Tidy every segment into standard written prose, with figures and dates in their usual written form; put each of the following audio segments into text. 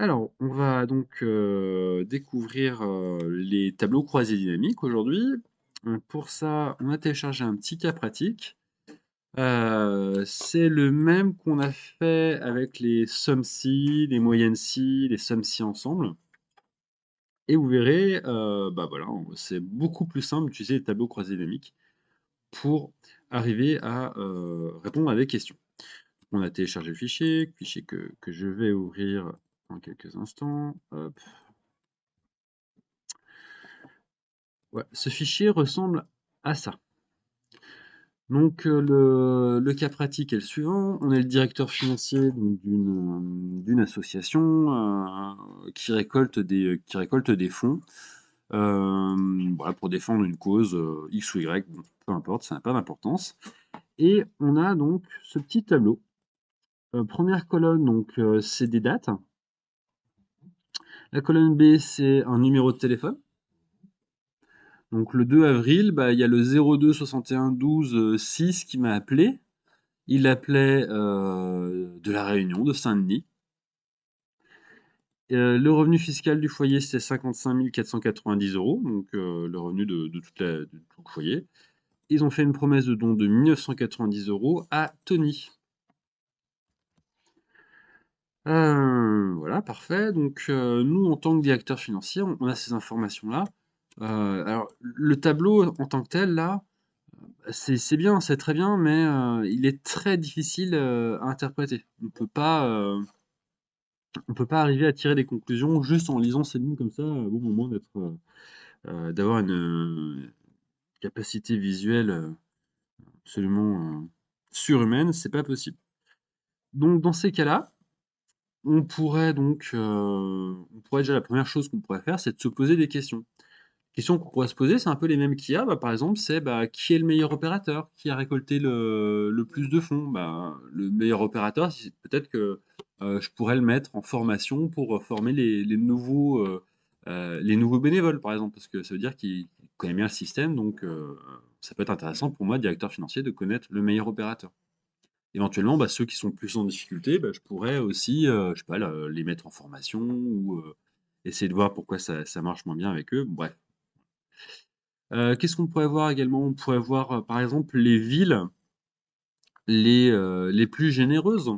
Alors, on va donc découvrir les tableaux croisés dynamiques aujourd'hui. Pour ça, on a téléchargé un petit cas pratique. C'est le même qu'on a fait avec les sommes-si, les moyennes-si, les sommes-si ensemble. Et vous verrez, bah voilà, c'est beaucoup plus simple d'utiliser les tableaux croisés dynamiques pour arriver à répondre à des questions. On a téléchargé le fichier que je vais ouvrir en quelques instants. Hop. Ouais, ce fichier ressemble à ça. Donc le cas pratique est le suivant. On est le directeur financier donc, d'une association qui récolte des fonds voilà, pour défendre une cause X ou Y, bon, peu importe, ça n'a pas d'importance. Et on a donc ce petit tableau. Première colonne, donc c'est des dates. La colonne B, c'est un numéro de téléphone. Donc le 2 avril, bah, il y a le 02 61 12 6 qui m'a appelé. Il appelait de La Réunion, de Saint-Denis. Le revenu fiscal du foyer, c'était 55 490 euros, donc le revenu de de tout le foyer. Ils ont fait une promesse de don de 1990 euros à Tony. Voilà, parfait. Donc nous, en tant que directeur financier, on a ces informations-là. Alors, le tableau en tant que tel, là, c'est bien, c'est très bien, mais il est très difficile à interpréter. On peut pas arriver à tirer des conclusions juste en lisant ces lignes comme ça, au moment d'avoir une capacité visuelle absolument surhumaine, c'est pas possible. Donc dans ces cas-là, on pourrait déjà la première chose qu'on pourrait faire, c'est de se poser des questions. Questions qu'on pourrait se poser, c'est un peu les mêmes qu'il y a. Bah, par exemple, c'est bah, qui est le meilleur opérateur? Qui a récolté le plus de fonds? Bah, le meilleur opérateur, peut-être que je pourrais le mettre en formation pour former les nouveaux bénévoles, par exemple, parce que ça veut dire qu'il connaît bien le système, donc ça peut être intéressant pour moi, directeur financier, de connaître le meilleur opérateur. Éventuellement, bah, ceux qui sont plus en difficulté, bah, je pourrais aussi, je sais pas, les mettre en formation ou essayer de voir pourquoi ça marche moins bien avec eux. Bref. Qu'est-ce qu'on pourrait voir également? On pourrait voir, par exemple, les villes les plus généreuses.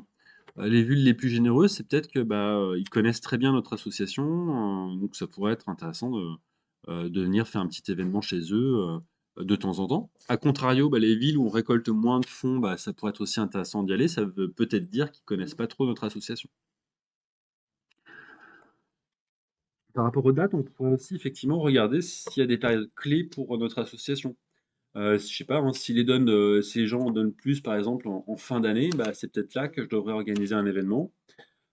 Les villes les plus généreuses, c'est peut-être que, bah, ils connaissent très bien notre association, donc ça pourrait être intéressant de venir faire un petit événement chez eux, de temps en temps. A contrario, bah, les villes où on récolte moins de fonds, bah, ça pourrait être aussi intéressant d'y aller. Ça veut peut-être dire qu'ils connaissent pas trop notre association. Par rapport aux dates, on pourrait aussi effectivement regarder s'il y a des périodes clés pour notre association. Je sais pas, hein, si les gens en donnent plus, par exemple, en fin d'année, bah, c'est peut-être là que je devrais organiser un événement.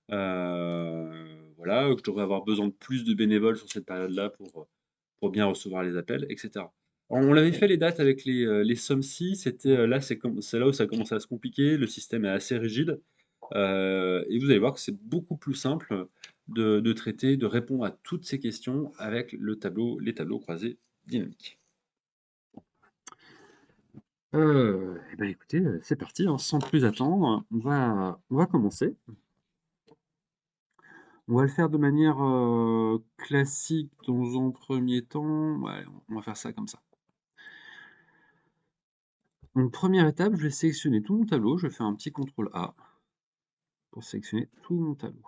Voilà, que je devrais avoir besoin de plus de bénévoles sur cette période-là pour bien recevoir les appels, et cetera. Alors, on l'avait fait les dates avec les sommes-ci, là, c'est là où ça commence à se compliquer, le système est assez rigide, et vous allez voir que c'est beaucoup plus simple de traiter, de répondre à toutes ces questions avec les tableaux croisés dynamiques. Eh ben écoutez, c'est parti, hein, sans plus attendre. On va commencer. On va le faire de manière classique dans un premier temps. Ouais, on va faire ça comme ça. Donc, première étape, je vais sélectionner tout mon tableau. Je vais faire un petit CTRL A pour sélectionner tout mon tableau.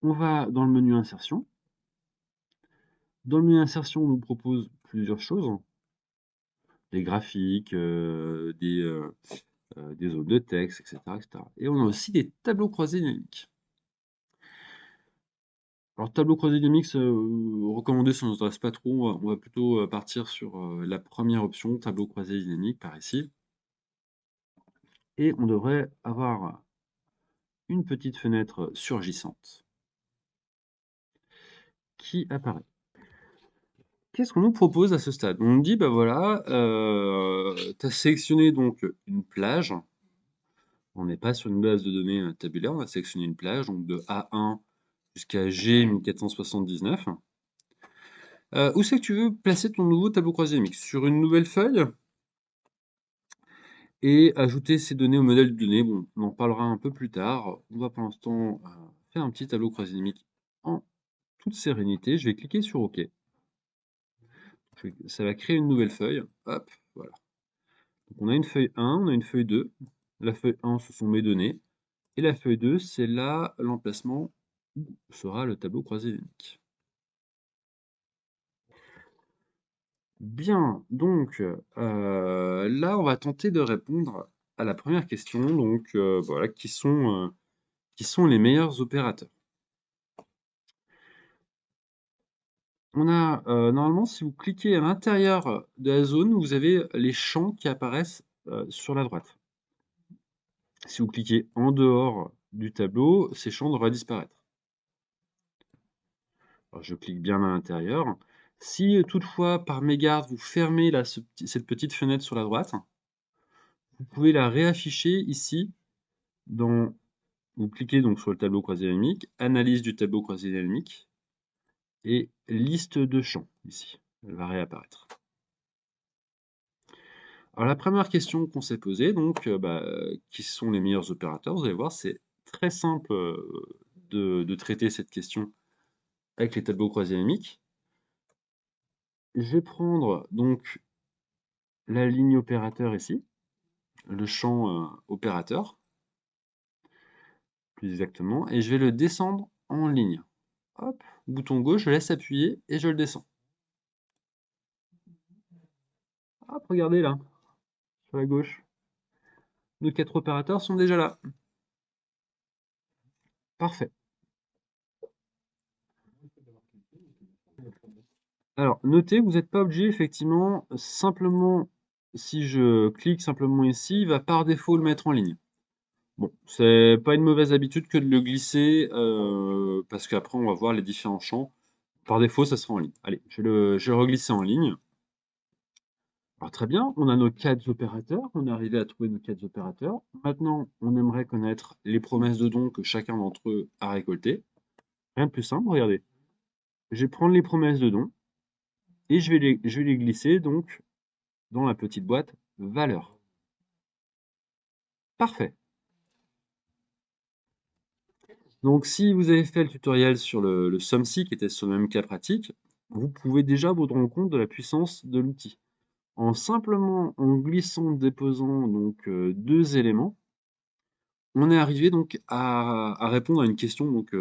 On va dans le menu insertion. Dans le menu insertion, on nous propose plusieurs choses. Des graphiques, des zones de texte, etc., etc. Et on a aussi des tableaux croisés dynamiques. Alors, tableau croisé dynamique, recommandé, ça ne nous intéresse pas trop. On va plutôt partir sur la première option, tableau croisé dynamique, par ici. Et on devrait avoir une petite fenêtre surgissante qui apparaît. Qu'est-ce qu'on nous propose à ce stade? On nous dit, bah voilà, tu as sélectionné donc une plage. On n'est pas sur une base de données tabulaire, on a sélectionné une plage, donc de A1 jusqu'à G 1479. Où c'est que tu veux placer ton nouveau tableau croisé dynamique? Sur une nouvelle feuille? et ajouter ces données au modèle de données. Bon, on en parlera un peu plus tard. On va pour l'instant faire un petit tableau croisé dynamique en toute sérénité. Je vais cliquer sur OK. Ça va créer une nouvelle feuille. Hop, voilà. Donc on a une feuille 1, on a une feuille 2. La feuille 1, ce sont mes données. Et la feuille 2, c'est là l'emplacement où sera le tableau croisé dynamique. Bien, donc là, on va tenter de répondre à la première question. Donc voilà, qui sont les meilleurs opérateurs? On a normalement, si vous cliquez à l'intérieur de la zone, vous avez les champs qui apparaissent sur la droite. Si vous cliquez en dehors du tableau, ces champs devraient disparaître. Alors, je clique bien à l'intérieur. Si toutefois, par mégarde, vous fermez cette petite fenêtre sur la droite, vous pouvez la réafficher ici. Vous cliquez donc sur le tableau croisé dynamique, analyse du tableau croisé dynamique et liste de champs ici. Elle va réapparaître. Alors la première question qu'on s'est posée, donc, qui sont les meilleurs opérateurs? Vous allez voir, c'est très simple de traiter cette question avec les tableaux croisés dynamiques. Je vais prendre donc la ligne opérateur ici, le champ opérateur, plus exactement, et je vais le descendre en ligne. Hop, bouton gauche, je laisse appuyer et je le descends. Hop, regardez là, sur la gauche. Nos 4 opérateurs sont déjà là. Parfait. Alors, notez que vous n'êtes pas obligé, effectivement, simplement, si je clique simplement ici, il va par défaut le mettre en ligne. Bon, c'est pas une mauvaise habitude que de le glisser, parce qu'après on va voir les différents champs. Par défaut, ça sera en ligne. Allez, je vais le reglisser en ligne. Alors très bien, on a nos 4 opérateurs, on est arrivé à trouver nos 4 opérateurs. Maintenant, on aimerait connaître les promesses de dons que chacun d'entre eux a récoltées. Rien de plus simple, regardez. Je vais prendre les promesses de dons et je vais les glisser donc dans la petite boîte valeur. Parfait. Donc si vous avez fait le tutoriel sur le SumSci qui était sur le même cas pratique, vous pouvez déjà vous rendre compte de la puissance de l'outil. En glissant, déposant donc 2 éléments, on est arrivé donc à répondre à une question donc,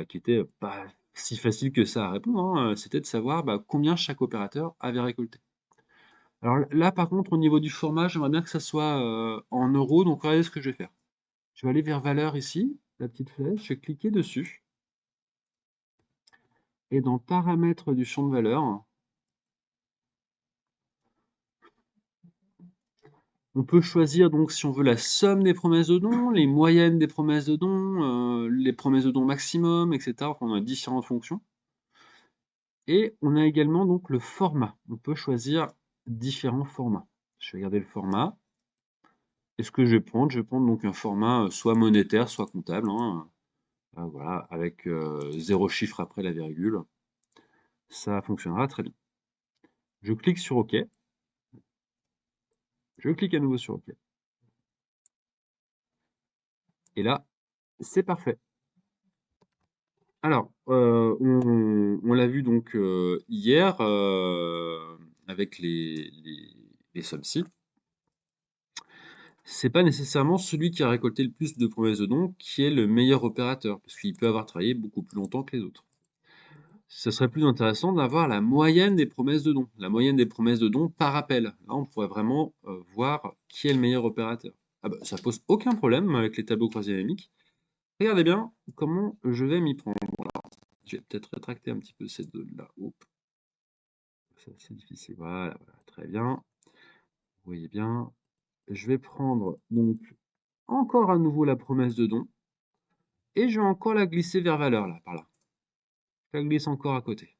qui était pas si facile que ça à répondre, hein, c'était de savoir combien chaque opérateur avait récolté. Alors là, par contre, au niveau du format, j'aimerais bien que ça soit en euros, donc regardez ce que je vais faire. Je vais aller vers valeur ici, la petite flèche, je vais cliquer dessus. Et dans paramètres du champ de valeur, on peut choisir donc si on veut la somme des promesses de dons, les moyennes des promesses de dons, les promesses de dons maximum, etc. Enfin, on a différentes fonctions. Et on a également donc le format. On peut choisir différents formats. Je vais regarder le format. Et ce que je vais prendre? Je vais prendre donc un format soit monétaire, soit comptable, hein. Voilà, avec 0 chiffre après la virgule. Ça fonctionnera très bien. Je clique sur OK. Je clique à nouveau sur OK. Et là, c'est parfait. Alors, on l'a vu donc hier avec les SumSci. C'est pas nécessairement celui qui a récolté le plus de promesses de dons qui est le meilleur opérateur, parce qu'il peut avoir travaillé beaucoup plus longtemps que les autres. Ce serait plus intéressant d'avoir la moyenne des promesses de dons, la moyenne des promesses de dons par appel. Là, on pourrait vraiment voir qui est le meilleur opérateur. Ah bah, ça pose aucun problème avec les tableaux croisés dynamiques. Regardez bien comment je vais m'y prendre. Je vais peut-être rétracter un petit peu cette zone-là. C'est difficile. Voilà, voilà, très bien. Vous voyez bien. Je vais prendre donc encore à nouveau la promesse de don. Et je vais encore la glisser vers valeur, là, par là. Je la glisse encore à côté.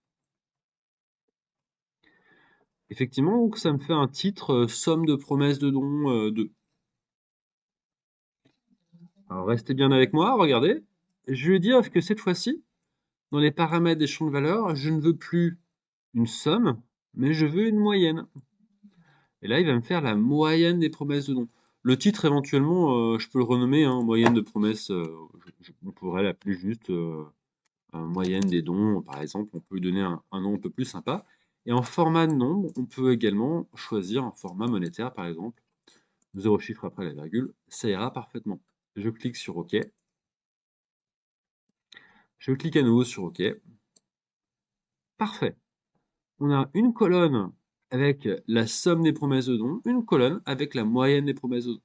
Effectivement, donc, ça me fait un titre somme de promesses de dons 2. Alors, restez bien avec moi, regardez. Je vais dire que cette fois-ci, dans les paramètres des champs de valeur, je ne veux plus une somme, mais je veux une moyenne. Et là, il va me faire la moyenne des promesses de dons. Le titre, éventuellement, je peux le renommer, hein, moyenne de promesses. On pourrait l'appeler juste moyenne des dons, par exemple. On peut lui donner un nom un peu plus sympa. Et en format de nombre, on peut également choisir un format monétaire, par exemple. 0 chiffre après la virgule, ça ira parfaitement. Je clique sur OK. Je clique à nouveau sur OK. Parfait. On a une colonne avec la somme des promesses de dons, une colonne avec la moyenne des promesses de dons.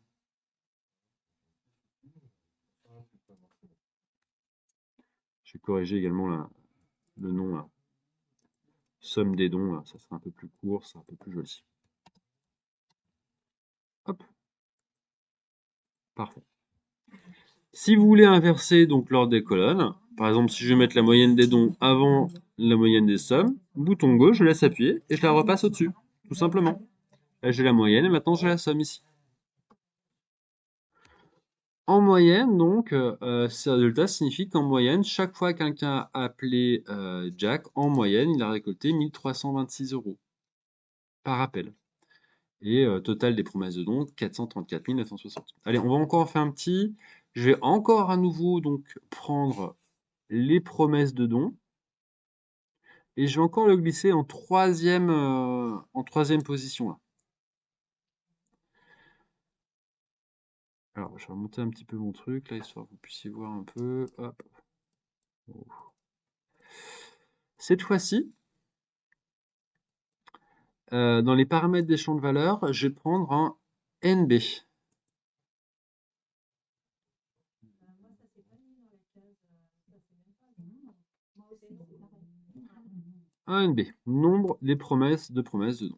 Je vais corriger également le nom, là. Somme des dons, là, ça sera un peu plus court, c'est un peu plus joli. Hop, parfait. Si vous voulez inverser donc l'ordre des colonnes, par exemple si je vais mettre la moyenne des dons avant la moyenne des sommes, bouton gauche, je laisse appuyer et je la repasse au-dessus, tout simplement. Là j'ai la moyenne et maintenant j'ai la somme ici. En moyenne, donc, ce résultat signifie qu'en moyenne, chaque fois que quelqu'un a appelé Jack, en moyenne, il a récolté 1326 € par appel. Et total des promesses de dons, 434 960. Allez, on va encore en faire un petit. Je vais encore à nouveau donc prendre les promesses de dons et je vais encore le glisser en troisième position là. Alors, je vais remonter un petit peu mon truc là, histoire que vous puissiez voir un peu. Hop. Cette fois-ci, dans les paramètres des champs de valeur, je vais prendre un NB. Un NB, nombre des promesses de dons.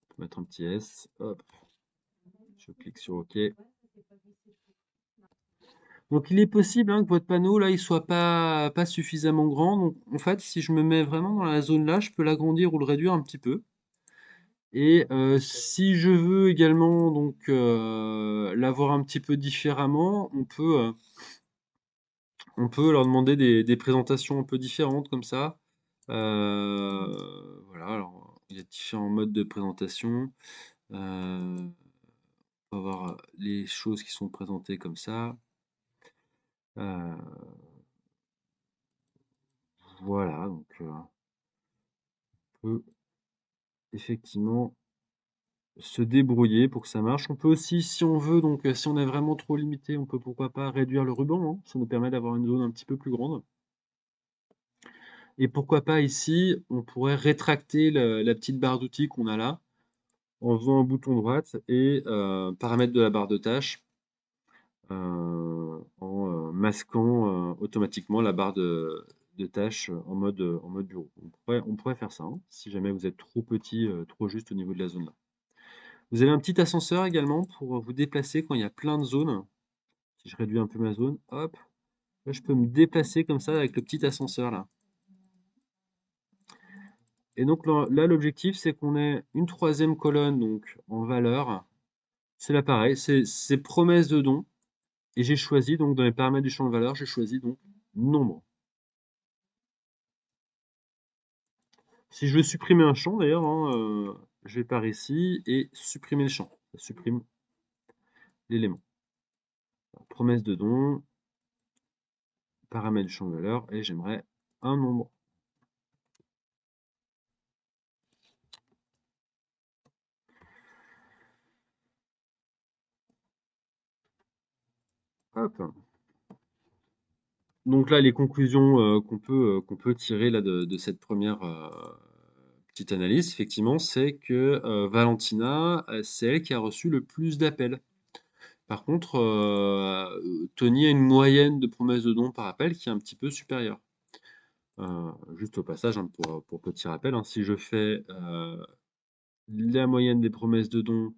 On peut mettre un petit S, hop, je clique sur OK. Donc il est possible hein, que votre panneau là il soit pas suffisamment grand. Donc en fait, si je me mets vraiment dans la zone là, je peux l'agrandir ou le réduire un petit peu. Et si je veux également donc l'avoir un petit peu différemment, on peut leur demander des présentations un peu différentes comme ça. Voilà, alors il y a différents modes de présentation. On va voir les choses qui sont présentées comme ça. Voilà, donc on peut effectivement se débrouiller pour que ça marche. On peut aussi, si on veut, donc si on est vraiment trop limité, on peut pourquoi pas réduire le ruban, hein. Ça nous permet d'avoir une zone un petit peu plus grande. Et pourquoi pas ici, on pourrait rétracter la petite barre d'outils qu'on a là en faisant un bouton droite et paramètres de la barre de tâches en masquant automatiquement la barre de tâches en mode bureau. On pourrait faire ça, hein, si jamais vous êtes trop petit, trop juste au niveau de la zone là. Vous avez un petit ascenseur également pour vous déplacer quand il y a plein de zones. Si je réduis un peu ma zone, hop, là je peux me déplacer comme ça avec le petit ascenseur là. Et donc là, l'objectif c'est qu'on ait une troisième colonne donc en valeur. C'est là pareil, c'est promesse de don. Et j'ai choisi donc dans les paramètres du champ de valeur, j'ai choisi donc nombre. Si je veux supprimer un champ d'ailleurs, hein, je vais par ici et supprimer le champ. Ça supprime l'élément. Promesse de don, paramètres du champ de valeur et j'aimerais un nombre. Hop. Donc là, les conclusions qu'on peut tirer là, de cette première petite analyse, effectivement, c'est que Valentina, c'est elle qui a reçu le plus d'appels. Par contre, Tony a une moyenne de promesses de dons par appel qui est un petit peu supérieure. Juste au passage, hein, pour petit rappel, hein, si je fais la moyenne des promesses de dons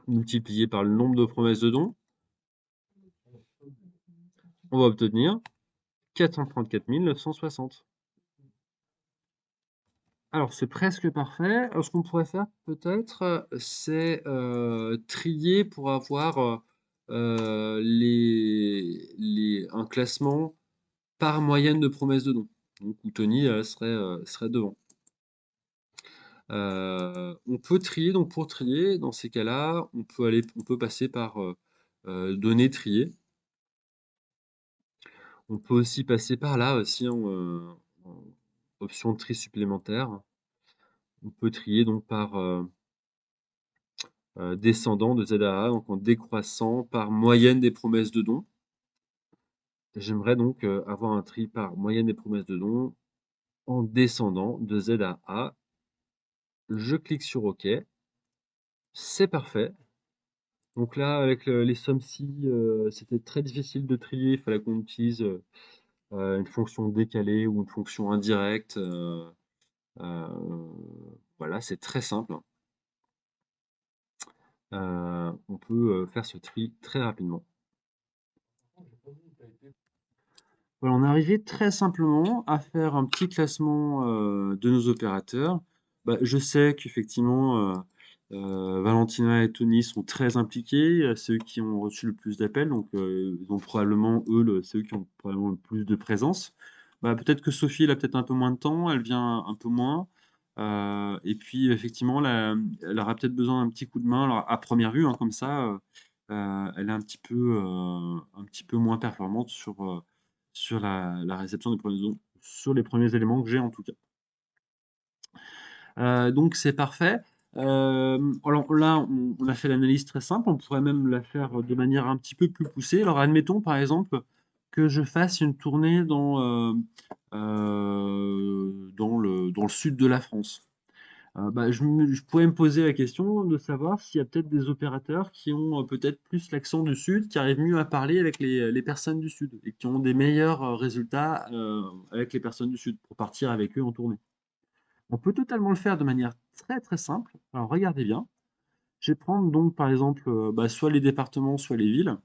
multipliée par le nombre de promesses de dons, on va obtenir 434 960. Alors, c'est presque parfait. Ce qu'on pourrait faire peut-être, c'est trier pour avoir un classement par moyenne de promesses de dons. Donc, où Tony serait devant. On peut trier, donc pour trier, dans ces cas-là, on peut passer par données triées. On peut aussi passer par là aussi en option de tri supplémentaire. On peut trier donc par descendant de ZAA, donc en décroissant par moyenne des promesses de dons. J'aimerais donc avoir un tri par moyenne des promesses de dons en descendant de Z à A. Je clique sur OK. C'est parfait. Donc là, avec les sommes-ci, c'était très difficile de trier. Il fallait qu'on utilise une fonction décalée ou une fonction indirecte. Euh, voilà, c'est très simple. On peut faire ce tri très rapidement. Voilà, on est arrivé très simplement à faire un petit classement de nos opérateurs. Bah, je sais qu'effectivement, Valentina et Tony sont très impliqués, c'est eux qui ont reçu le plus d'appels, donc ils ont probablement, c'est eux qui ont probablement le plus de présence. Bah, peut-être que Sophie, elle a peut-être un peu moins de temps, elle vient un peu moins. Et puis effectivement, elle aura peut-être besoin d'un petit coup de main. Alors, à première vue, hein, comme ça, elle est un petit peu moins performante sur la réception des premiers sur les premiers éléments que j'ai en tout cas. Donc c'est parfait. Alors là, on a fait l'analyse très simple, on pourrait même la faire de manière un petit peu plus poussée. Alors admettons par exemple que je fasse une tournée dans le sud de la France. Bah, je pourrais me poser la question de savoir s'il y a peut-être des opérateurs qui ont peut-être plus l'accent du Sud, qui arrivent mieux à parler avec les personnes du Sud et qui ont des meilleurs résultats avec les personnes du Sud pour partir avec eux en tournée. On peut totalement le faire de manière très très simple. Alors regardez bien. Je vais prendre donc par exemple bah, soit les départements, soit les villes.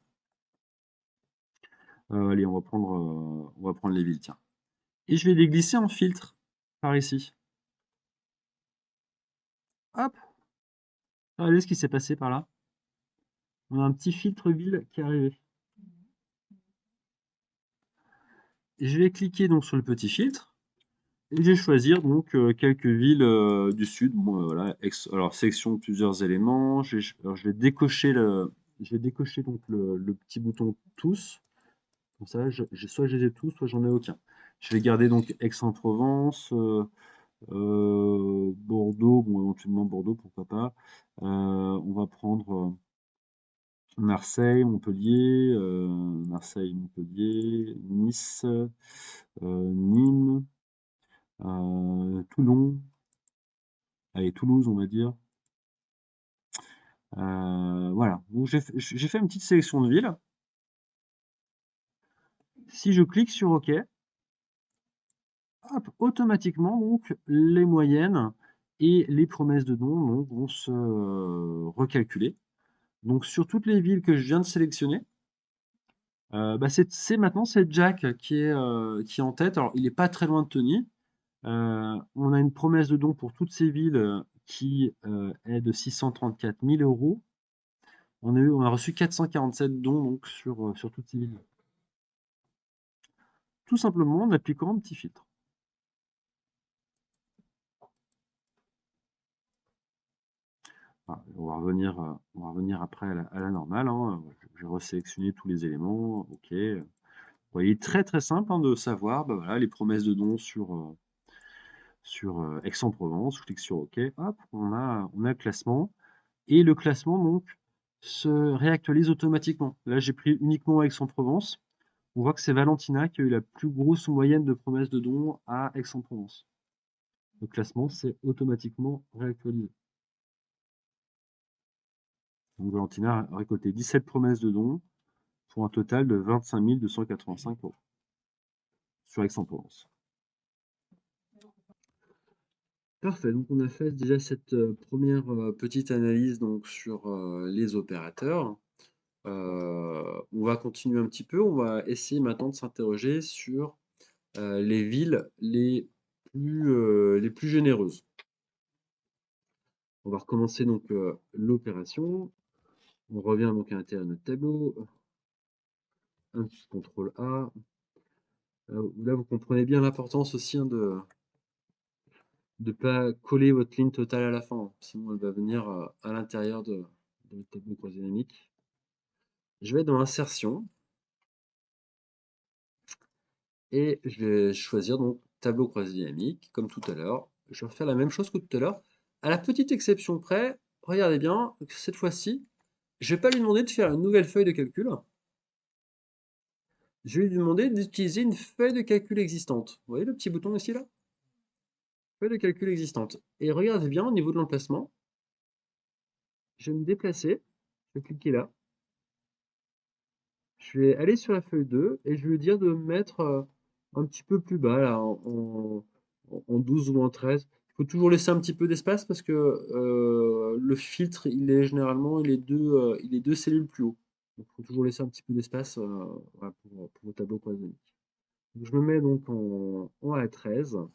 Allez, on va prendre les villes, tiens. Et je vais les glisser en filtre par ici. Hop, regardez ce qui s'est passé par là. On a un petit filtre ville qui est arrivé. Et je vais cliquer donc sur le petit filtre et je vais choisir donc quelques villes du sud. Bon, voilà, alors sélection de plusieurs éléments. Alors, je vais décocher donc le petit bouton tous. Comme ça, soit je les ai tous, soit j'en ai aucun. Je vais garder donc Aix-en-Provence, Bordeaux, bon éventuellement Bordeaux, pourquoi pas. On va prendre Marseille, Montpellier, Nice, Nîmes, Toulon, allez, Toulouse, on va dire. Voilà, donc j'ai fait une petite sélection de villes. Si je clique sur OK, hop, automatiquement, donc, les moyennes et les promesses de dons donc, vont se recalculer. Donc, sur toutes les villes que je viens de sélectionner, bah, maintenant c'est Jack qui est en tête. Alors, il n'est pas très loin de Tony. On a une promesse de don pour toutes ces villes qui est de 634 000 euros. On a reçu 447 dons donc, sur toutes ces villes. Tout simplement en appliquant un petit filtre. Voilà, on va revenir après à la normale, hein. J'ai resélectionné tous les éléments. OK. Vous voyez, très très simple hein, de savoir bah, voilà, les promesses de dons sur Aix-en-Provence. Je clique sur OK. Hop, on a le classement. Et le classement donc se réactualise automatiquement. Là, j'ai pris uniquement Aix-en-Provence. On voit que c'est Valentina qui a eu la plus grosse moyenne de promesses de dons à Aix-en-Provence. Le classement s'est automatiquement réactualisé. Donc Valentina a récolté 17 promesses de dons pour un total de 25 285 euros sur Aix-en-Provence. Parfait, donc on a fait déjà cette première petite analyse donc, sur les opérateurs. On va continuer un petit peu, on va essayer maintenant de s'interroger sur les villes les plus généreuses. On va recommencer donc l'opération. On revient donc à l'intérieur de notre tableau. Un petit CTRL A. Là, vous comprenez bien l'importance aussi hein, de pas coller votre ligne totale à la fin, hein, sinon elle va venir à l'intérieur de votre tableau croisé dynamique. Je vais dans insertion et je vais choisir donc tableau croisé dynamique, comme tout à l'heure. Je vais refaire la même chose que tout à l'heure. À la petite exception près, regardez bien, cette fois-ci, je vais pas lui demander de faire une nouvelle feuille de calcul. Je vais lui demander d'utiliser une feuille de calcul existante. Vous voyez le petit bouton ici là? Feuille de calcul existante. Et regardez bien au niveau de l'emplacement, je vais me déplacer, je vais cliquer là. Je vais aller sur la feuille 2 et je vais lui dire de me mettre un petit peu plus bas, là, en 12 ou en 13. Il faut toujours laisser un petit peu d'espace parce que le filtre, il est deux cellules plus haut. Donc, il faut toujours laisser un petit peu d'espace voilà, pour vos tableaux croisés. Donc, je me mets donc en A13.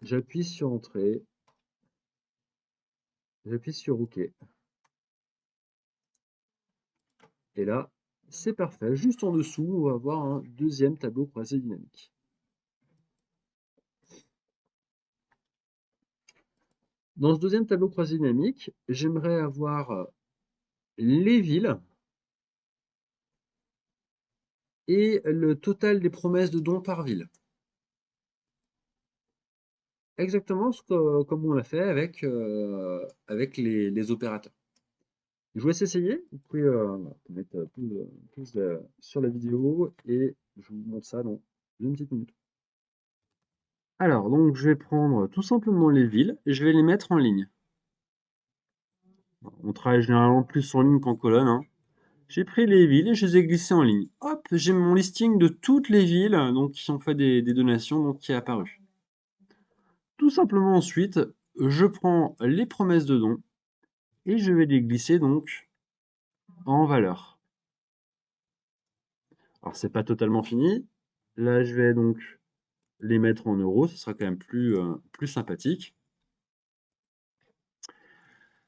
J'appuie sur Entrée. J'appuie sur OK. Et là, c'est parfait. Juste en dessous, on va avoir un deuxième tableau croisé dynamique. Dans ce deuxième tableau croisé dynamique, j'aimerais avoir les villes et le total des promesses de dons par ville. Exactement comme on l'a fait avec les opérateurs. Je vous laisse essayer. Vous pouvez mettre pause sur la vidéo et je vous montre ça dans une petite minute. Alors, donc, je vais prendre tout simplement les villes et je vais les mettre en ligne. On travaille généralement plus en ligne qu'en colonne, hein. J'ai pris les villes et je les ai glissées en ligne. Hop, j'ai mon listing de toutes les villes donc, qui ont fait des donations donc, qui est apparu. Tout simplement ensuite, je prends les promesses de dons et je vais les glisser donc en valeur. Alors c'est pas totalement fini. Là, je vais donc les mettre en euros, ce sera quand même plus sympathique.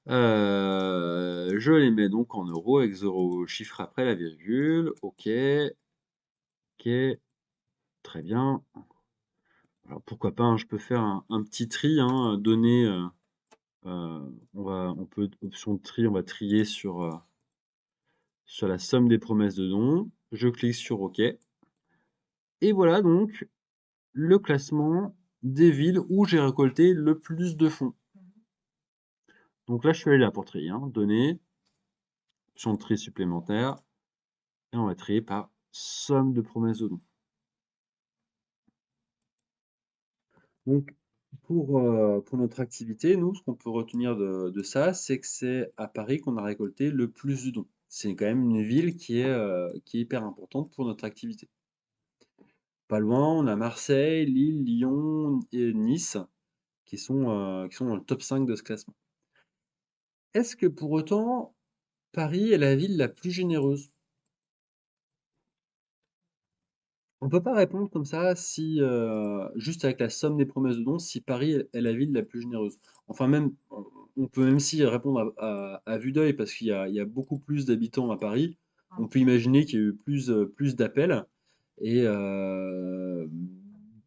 Je les mets donc en euros avec 0 chiffre après la virgule. Ok, ok, très bien. Alors pourquoi pas, hein, je peux faire un petit tri, hein, donner, on peut, option de tri, on va trier sur la somme des promesses de dons. Je clique sur OK. Et voilà donc le classement des villes où j'ai récolté le plus de fonds. Donc là, je suis allé là pour trier, hein, données, option de tri supplémentaire, et on va trier par somme de promesses de dons. Donc, pour notre activité, nous, ce qu'on peut retenir de ça, c'est que c'est à Paris qu'on a récolté le plus de dons. C'est quand même une ville qui est hyper importante pour notre activité. Pas loin, on a Marseille, Lille, Lyon et Nice qui sont dans le top 5 de ce classement. Est-ce que pour autant, Paris est la ville la plus généreuse? On peut pas répondre comme ça si, juste avec la somme des promesses de dons, si Paris est la ville la plus généreuse. Enfin même, on peut même si répondre à vue d'œil parce il y a beaucoup plus d'habitants à Paris. On peut imaginer qu'il y a eu plus d'appels et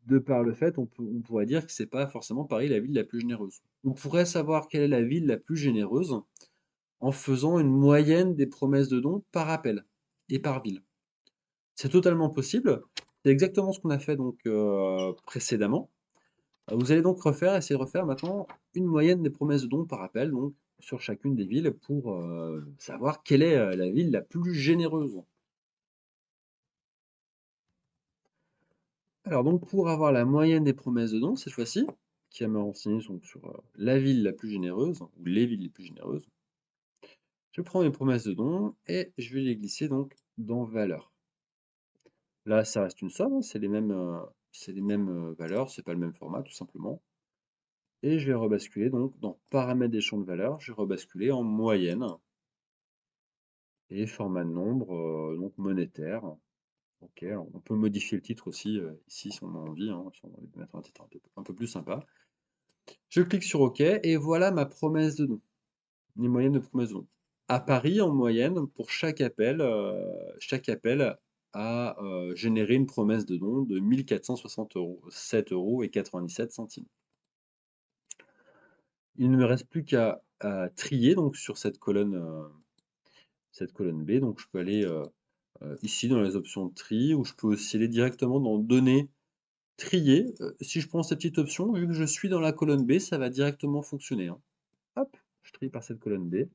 de par le fait, on pourrait dire que c'est pas forcément Paris la ville la plus généreuse. On pourrait savoir quelle est la ville la plus généreuse en faisant une moyenne des promesses de dons par appel et par ville. C'est totalement possible. C'est exactement ce qu'on a fait donc précédemment. Vous allez donc essayer de refaire maintenant une moyenne des promesses de dons par appel, donc sur chacune des villes pour savoir quelle est la ville la plus généreuse. Alors donc pour avoir la moyenne des promesses de dons cette fois-ci, qui va me renseigner sur la ville la plus généreuse, ou les villes les plus généreuses, je prends mes promesses de dons et je vais les glisser donc dans valeur. Là, ça reste une somme, hein, c'est les mêmes valeurs, c'est pas le même format tout simplement. Et je vais rebasculer donc dans paramètres des champs de valeur, je vais rebasculer en moyenne et format de nombre, donc monétaire. Ok, alors on peut modifier le titre aussi ici si on a envie, hein, si on a envie de mettre un titre un peu plus sympa. Je clique sur OK et voilà ma promesse de don, les moyennes de promesse de don. À Paris, en moyenne, pour chaque appel à générer une promesse de don de 1 467,97 €. Il ne me reste plus qu'à trier donc sur cette colonne B. Donc je peux aller ici dans les options de tri, ou je peux aussi aller directement dans données, trier. Si je prends cette petite option, vu que je suis dans la colonne B, ça va directement fonctionner, hein. Hop, je trie par cette colonne B.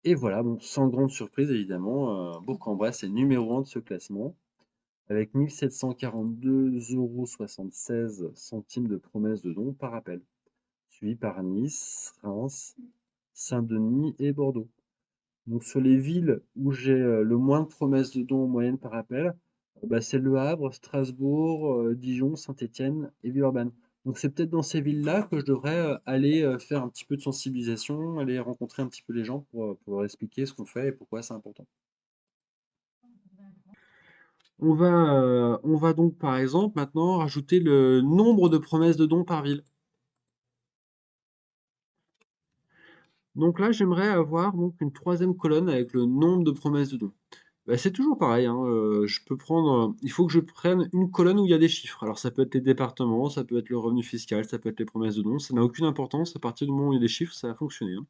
Et voilà, bon, sans grande surprise évidemment, Bourg-en-Bresse est numéro 1 de ce classement, avec 1 742,76 € de promesses de dons par appel, suivi par Nice, Reims, Saint-Denis et Bordeaux. Donc sur les villes où j'ai le moins de promesses de dons en moyenne par appel, bah, c'est Le Havre, Strasbourg, Dijon, Saint-Étienne et Villeurbanne. Donc c'est peut-être dans ces villes-là que je devrais aller faire un petit peu de sensibilisation, aller rencontrer un petit peu les gens pour leur expliquer ce qu'on fait et pourquoi c'est important. On va donc par exemple maintenant rajouter le nombre de promesses de dons par ville. Donc là, j'aimerais avoir donc une troisième colonne avec le nombre de promesses de dons. Bah, c'est toujours pareil, hein, je peux prendre, il faut que je prenne une colonne où il y a des chiffres. Alors ça peut être les départements, ça peut être le revenu fiscal, ça peut être les promesses de dons, ça n'a aucune importance, à partir du moment où il y a des chiffres, ça va fonctionner, hein.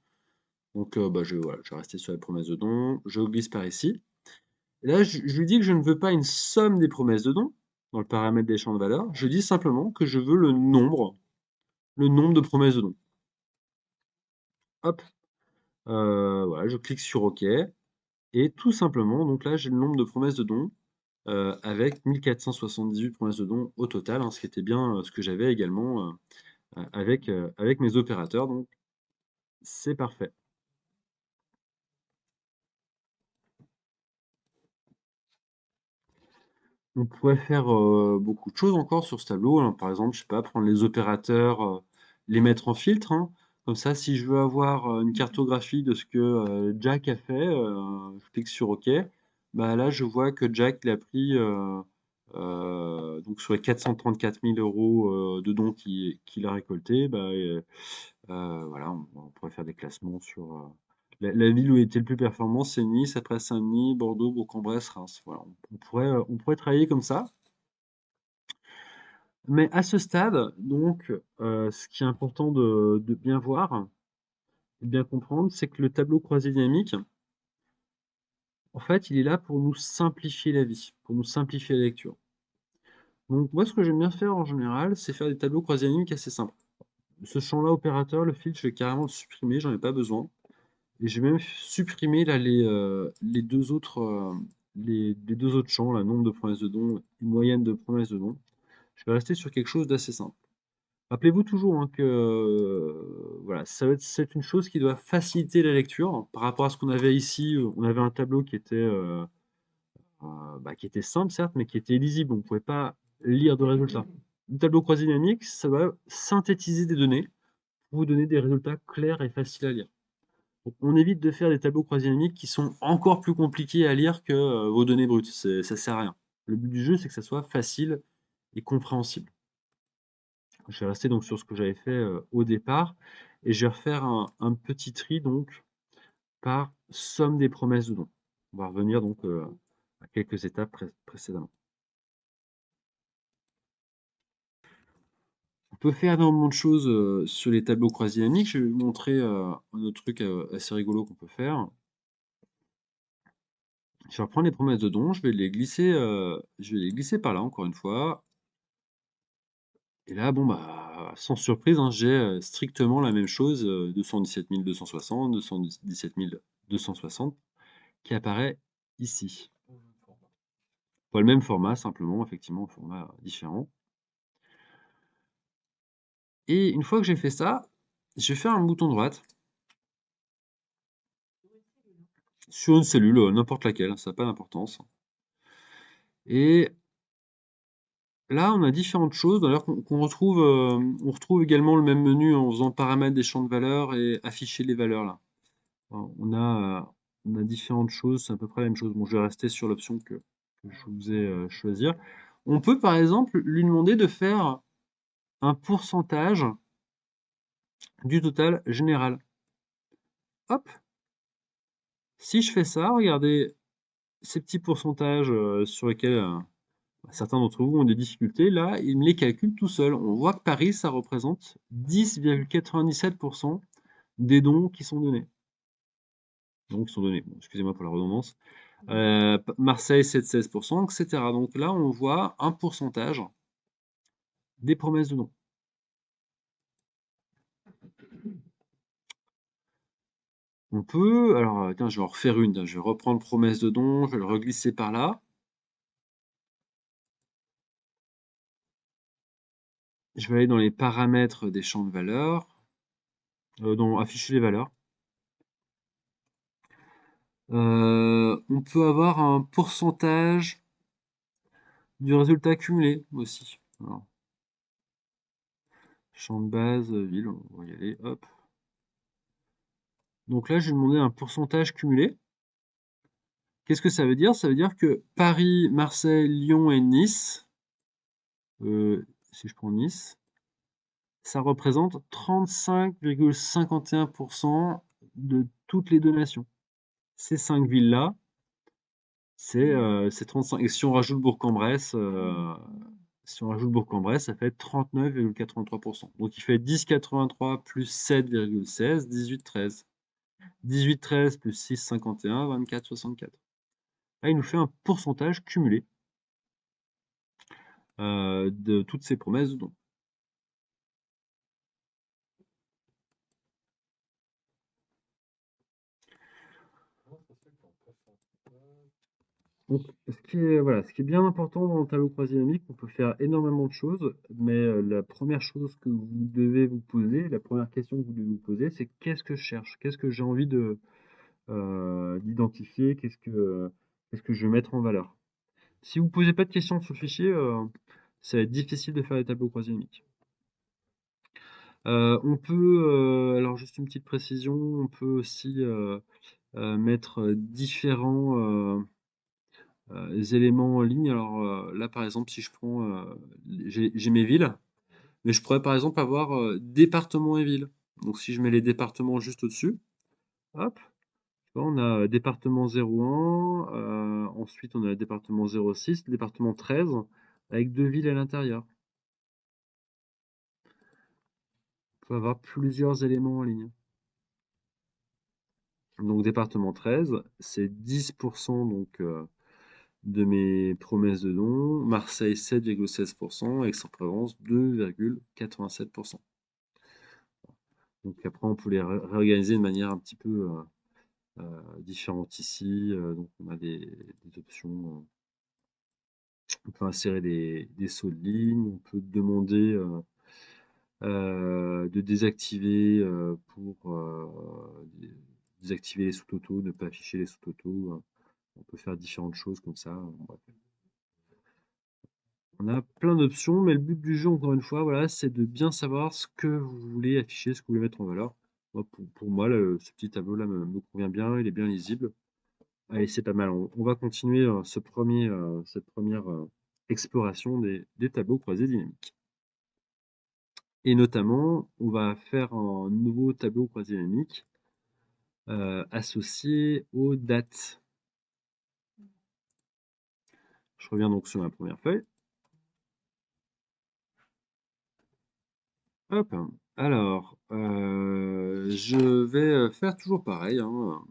Donc bah, voilà, je vais rester sur les promesses de dons, je glisse par ici. Et là, je lui dis que je ne veux pas une somme des promesses de dons, dans le paramètre des champs de valeur, je dis simplement que je veux le nombre de promesses de dons. Hop, voilà, je clique sur OK, et tout simplement, donc là, j'ai le nombre de promesses de dons, avec 1478 promesses de dons au total, hein, ce qui était bien ce que j'avais également avec mes opérateurs, donc c'est parfait. On pourrait faire beaucoup de choses encore sur ce tableau, hein. Par exemple, je sais pas, prendre les opérateurs, les mettre en filtre, hein. Comme ça, si je veux avoir une cartographie de ce que Jack a fait, je clique sur OK. Bah, là, je vois que Jack il a pris donc sur les 434 000 € de dons qu'il a récoltés, bah, voilà, on pourrait faire des classements sur la ville où était le plus performant, c'est Nice, après Saint-Denis, Bordeaux, Bourg-en-Bresse, Reims. Voilà, on pourrait travailler comme ça. Mais à ce stade, donc, ce qui est important de bien voir, de bien comprendre, c'est que le tableau croisé dynamique, en fait, il est là pour nous simplifier la vie, pour nous simplifier la lecture. Donc moi, ce que j'aime bien faire en général, c'est faire des tableaux croisés dynamiques assez simples. Ce champ-là, opérateur, le filtre, je vais carrément le supprimer, j'en ai pas besoin. Et j'ai même supprimé là les deux autres, les deux autres champs, là, nombre de promesses de dons et moyenne de promesses de dons. Je vais rester sur quelque chose d'assez simple. Rappelez-vous toujours, hein, que voilà, c'est une chose qui doit faciliter la lecture par rapport à ce qu'on avait ici. On avait un tableau qui était simple, certes, mais qui était lisible. On ne pouvait pas lire de résultats. Le tableau croisé dynamique, ça va synthétiser des données pour vous donner des résultats clairs et faciles à lire. Donc, on évite de faire des tableaux croisés dynamiques qui sont encore plus compliqués à lire que vos données brutes. Ça sert à rien. Le but du jeu, c'est que ça soit facile et compréhensible. Je vais rester donc sur ce que j'avais fait au départ, et je vais refaire un petit tri donc par somme des promesses de dons. On va revenir donc à quelques étapes précédemment. On peut faire énormément de choses sur les tableaux croisés dynamiques. Je vais vous montrer un autre truc assez rigolo qu'on peut faire. Je vais reprendre les promesses de dons, je vais les glisser par là encore une fois. Et là, bon bah, sans surprise, hein, j'ai strictement la même chose, 217 260, 217 260 qui apparaît ici. Pas le même format, simplement, effectivement, un format différent. Et une fois que j'ai fait ça, je vais faire un bouton droite sur une cellule, n'importe laquelle, ça n'a pas d'importance. Et là, on a différentes choses. D'ailleurs, qu'on retrouve, on retrouve également le même menu en faisant paramètres des champs de valeurs et afficher les valeurs là. On a différentes choses, c'est à peu près la même chose. Bon, je vais rester sur l'option que je vous ai choisir. On peut par exemple lui demander de faire un pourcentage du total général. Hop! Si je fais ça, regardez, ces petits pourcentages sur lesquels certains d'entre vous ont des difficultés, là, il me les calcule tout seul. On voit que Paris, ça représente 10,97% des dons qui sont donnés. Donc, qui sont donnés. Bon, excusez-moi pour la redondance. Marseille, 7,16%, etc. Donc là, on voit un pourcentage des promesses de dons. On peut, alors, tiens, je vais en refaire une. Je vais reprendre promesse de don, je vais le reglisser par là. Je vais aller dans les paramètres des champs de valeur, dans afficher les valeurs. On peut avoir un pourcentage du résultat cumulé aussi. Alors, champ de base, ville, on va y aller, hop. Donc là, je vais demander un pourcentage cumulé. Qu'est-ce que ça veut dire? Ça veut dire que Paris, Marseille, Lyon et Nice, si je prends Nice, ça représente 35,51% de toutes les donations. Ces 5 villes-là, c'est 35. Et si on rajoute Bourg-en-Bresse, ça fait 39,83%. Donc il fait 10,83 plus 7,16, 18,13. 18,13 plus 6,51, 24,64. Là, il nous fait un pourcentage cumulé de toutes ces promesses de dons. Donc, ce qui est bien important dans le tableau croisé dynamique, on peut faire énormément de choses, mais la première chose que vous devez vous poser, la première question que vous devez vous poser, c'est qu'est-ce que je cherche? Qu'est-ce que j'ai envie d'identifier? Qu'est-ce que je veux mettre en valeur? Si vous ne posez pas de questions sur le fichier, ça va être difficile de faire des tableaux croisés dynamiques. On peut, alors juste une petite précision, on peut aussi mettre différents éléments en ligne. Alors là, par exemple, si je prends, j'ai mes villes, mais je pourrais par exemple avoir départements et villes. Donc si je mets les départements juste au-dessus, hop, on a département 01, ensuite on a département 06, département 13, avec 2 villes à l'intérieur. On peut avoir plusieurs éléments en ligne. Donc département 13, c'est 10% donc, de mes promesses de dons. Marseille 7,16%, Aix-en-Provence 2,87%. Donc après on peut les réorganiser de manière un petit peu différente ici. Donc on a des options. On peut insérer des sauts de ligne. On peut demander de désactiver pour désactiver les sous-totaux, ne pas afficher les sous-totaux. On peut faire différentes choses comme ça. Bref. On a plein d'options, mais le but du jeu, encore une fois, voilà, c'est de bien savoir ce que vous voulez afficher, ce que vous voulez mettre en valeur. Moi, pour moi, là, ce petit tableau-là me convient bien, il est bien lisible. Allez, c'est pas mal. On va continuer cette première exploration des tableaux croisés dynamiques. Et notamment, on va faire un nouveau tableau croisé dynamique associé aux dates. Je reviens donc sur ma première feuille. Hop. Alors, je vais faire toujours pareil, hein.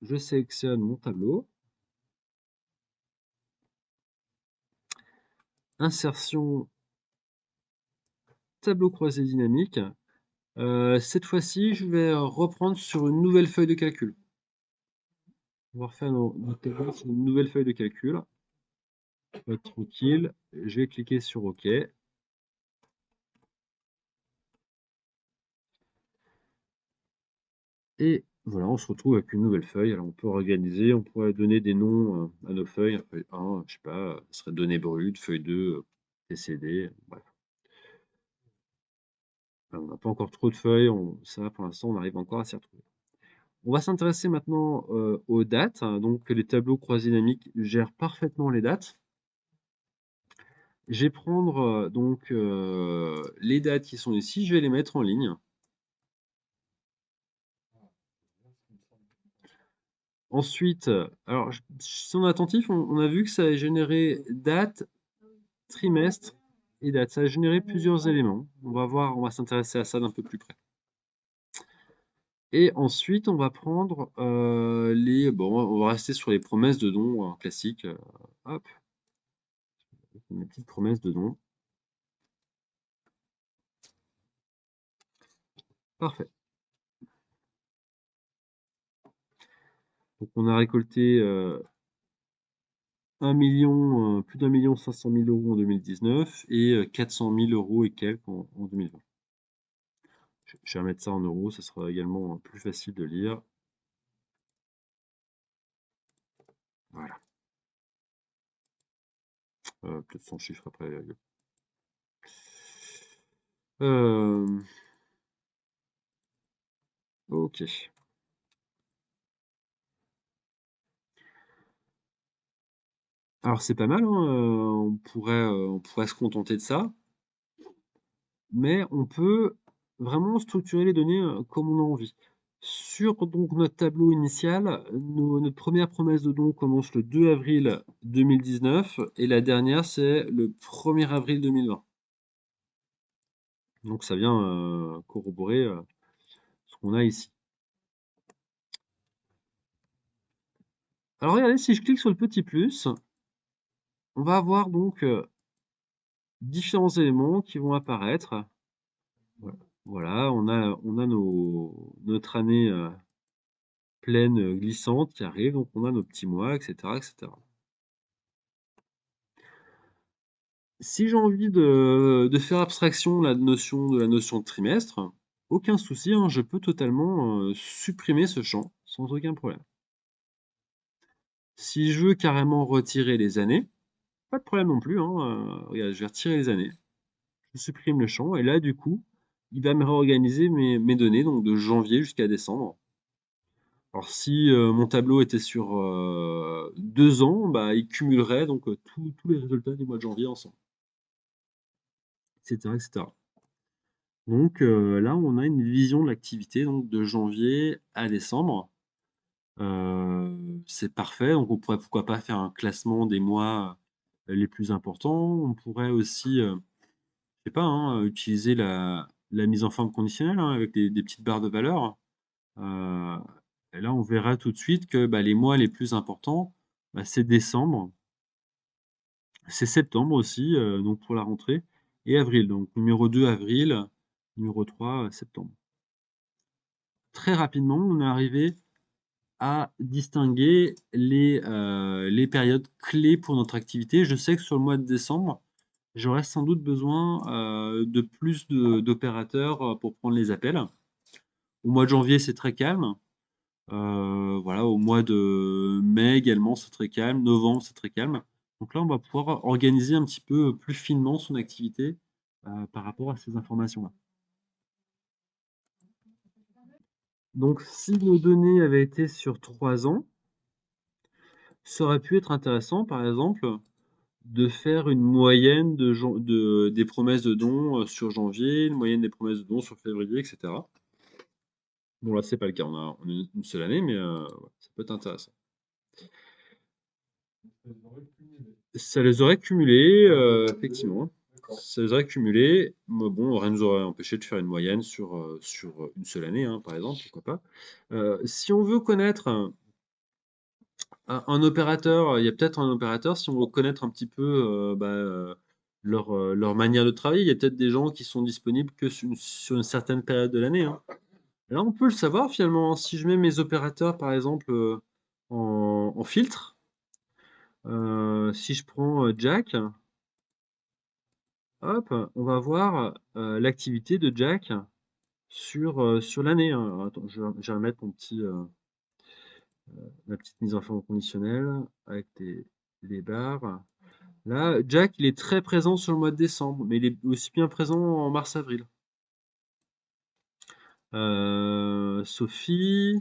Je sélectionne mon tableau. Insertion, tableau croisé dynamique. Cette fois-ci, je vais reprendre sur une nouvelle feuille de calcul. On va refaire notre tableau sur une nouvelle feuille de calcul. Tranquille. Je vais cliquer sur OK. Et voilà, on se retrouve avec une nouvelle feuille. Alors on peut organiser, on pourrait donner des noms à nos feuilles. Feuille 1, je sais pas, ce serait données brutes, feuille 2, TCD, bref. On n'a pas encore trop de feuilles, ça pour l'instant on arrive encore à s'y retrouver. On va s'intéresser maintenant aux dates. Donc les tableaux croisés dynamiques gèrent parfaitement les dates. Je vais prendre donc les dates qui sont ici, je vais les mettre en ligne. Ensuite, alors, si on est attentif, on a vu que ça a généré date, trimestre et date. Ça a généré plusieurs éléments. On va voir, on va s'intéresser à ça d'un peu plus près. Et ensuite, on va prendre bon, on va rester sur les promesses de dons classiques. Hop, mes petites promesses de dons. Parfait. Donc, on a récolté 1 million, plus d'1 500 000 € en 2019 et 400 000 € et quelques en 2020. Je vais remettre ça en euros, ça sera également plus facile de lire. Voilà. Peut-être sans chiffre après la virgule. Ok. Alors c'est pas mal, hein, on pourrait se contenter de ça, mais on peut vraiment structurer les données comme on a envie. Sur donc notre tableau initial, notre première promesse de don commence le 2 avril 2019 et la dernière c'est le 1er avril 2020. Donc ça vient corroborer ce qu'on a ici. Alors regardez, si je clique sur le petit plus, on va avoir donc différents éléments qui vont apparaître. Voilà, on a notre année pleine glissante qui arrive, donc on a nos petits mois, etc., etc. Si j'ai envie de faire abstraction de la notion de trimestre, aucun souci, hein, je peux totalement supprimer ce champ sans aucun problème. Si je veux carrément retirer les années, pas de problème non plus, hein, regarde, je vais retirer les années, je supprime le champ, et là, du coup, il va me réorganiser mes données, donc de janvier jusqu'à décembre. Alors si mon tableau était sur 2 ans, bah, il cumulerait donc tous les résultats du mois de janvier ensemble, etc., etc. Donc là, on a une vision de l'activité donc de janvier à décembre. C'est parfait, donc on pourrait pourquoi pas faire un classement des mois les plus importants. On pourrait aussi, je sais pas, hein, utiliser la mise en forme conditionnelle hein, avec des petites barres de valeur. Euh, et là, on verra tout de suite que bah, les mois les plus importants, bah, c'est décembre, c'est septembre aussi, donc pour la rentrée, et avril. Donc numéro 2 avril, numéro 3 septembre. Très rapidement, on est arrivé à distinguer les périodes clés pour notre activité. Je sais que sur le mois de décembre, j'aurai sans doute besoin de plus d'opérateurs pour prendre les appels. Au mois de janvier, c'est très calme. Voilà, au mois de mai également, c'est très calme. Novembre, c'est très calme. Donc là, on va pouvoir organiser un petit peu plus finement son activité par rapport à ces informations-là. Donc, si nos données avaient été sur 3 ans, ça aurait pu être intéressant, par exemple, de faire une moyenne des promesses de dons sur janvier, une moyenne des promesses de dons sur février, etc. Bon, là, c'est pas le cas. On a une seule année, mais ouais, ça peut être intéressant. Ça les aurait cumulés, effectivement. Ça les aurait cumulés. Mais bon, rien ne nous aurait empêché de faire une moyenne sur une seule année, hein, par exemple, pourquoi pas. Si on veut connaître un opérateur, il y a peut-être un opérateur, si on veut connaître un petit peu leur manière de travailler, il y a peut-être des gens qui sont disponibles que sur une certaine période de l'année, hein. Là, on peut le savoir finalement, hein. Si je mets mes opérateurs, par exemple, en filtre, si je prends Jack, hop, on va voir l'activité de Jack sur l'année, hein. Alors, attends, je vais remettre ma petite mise en forme conditionnelle avec les barres. Là, Jack, il est très présent sur le mois de décembre, mais il est aussi bien présent en mars-avril. Sophie,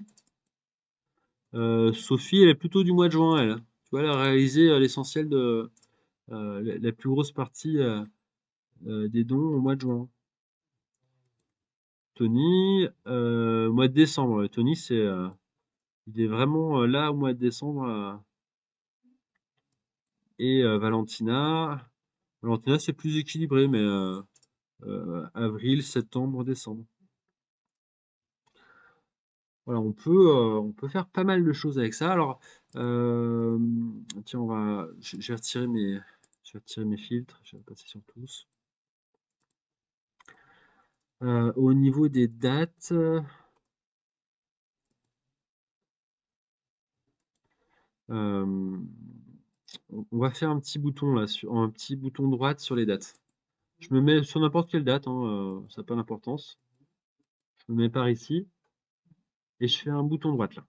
Sophie, elle est plutôt du mois de juin, elle. Tu vois, elle a réalisé l'essentiel de la plus grosse partie des dons au mois de juin. Tony, mois de décembre. Ouais, Tony, Il est vraiment là au mois de décembre. Et Valentina, c'est plus équilibré, mais avril, septembre, décembre. Voilà, on peut faire pas mal de choses avec ça. Alors, euh, tiens, je vais retirer mes filtres. Je vais passer sur tous. Au niveau des dates, euh, on va faire un petit bouton là, un petit bouton droite sur les dates. Je me mets sur n'importe quelle date, hein, ça n'a pas d'importance. Je me mets par ici et je fais un bouton droite là.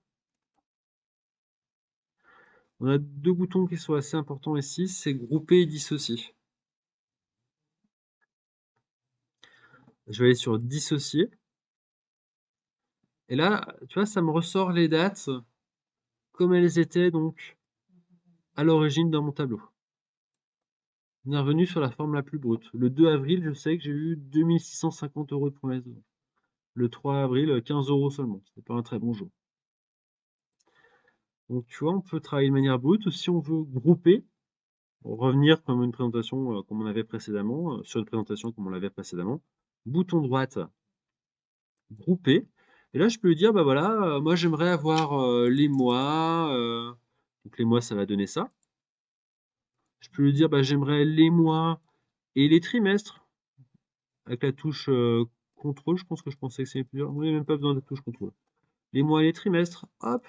On a deux boutons qui sont assez importants ici, c'est grouper et dissocier. Je vais aller sur dissocier. Et là, tu vois, ça me ressort les dates comme elles étaient donc à l'origine dans mon tableau. On est revenu sur la forme la plus brute. Le 2 avril, je sais que j'ai eu 2650 € de promesse de vente. Le 3 avril, 15 € seulement. C'était pas un très bon jour. Donc tu vois, on peut travailler de manière brute. Si on veut grouper, revenir comme une présentation comme on avait précédemment, sur une présentation comme on l'avait précédemment, bouton droite, grouper. Et là, je peux lui dire, bah voilà, moi j'aimerais avoir les mois. Donc les mois, ça va donner ça. Je peux lui dire, bah j'aimerais les mois et les trimestres. Avec la touche contrôle, je pense que je pensais que c'est plusieurs. Oui, même pas besoin de touche contrôle. Les mois et les trimestres, hop.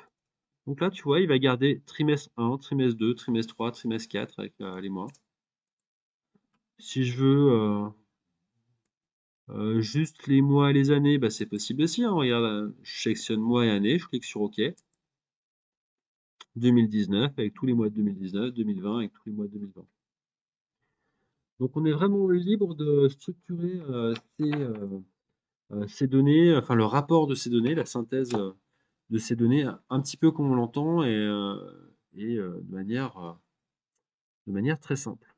Donc là, tu vois, il va garder trimestre 1, trimestre 2, trimestre 3, trimestre 4 avec les mois. Si je veux juste les mois et les années, bah, c'est possible aussi, hein. Regarde, je sélectionne mois et année, je clique sur OK. 2019 avec tous les mois de 2019, 2020 avec tous les mois de 2020. Donc on est vraiment libre de structurer ces données, enfin le rapport de ces données, la synthèse de ces données, un petit peu comme on l'entend et de manière très simple.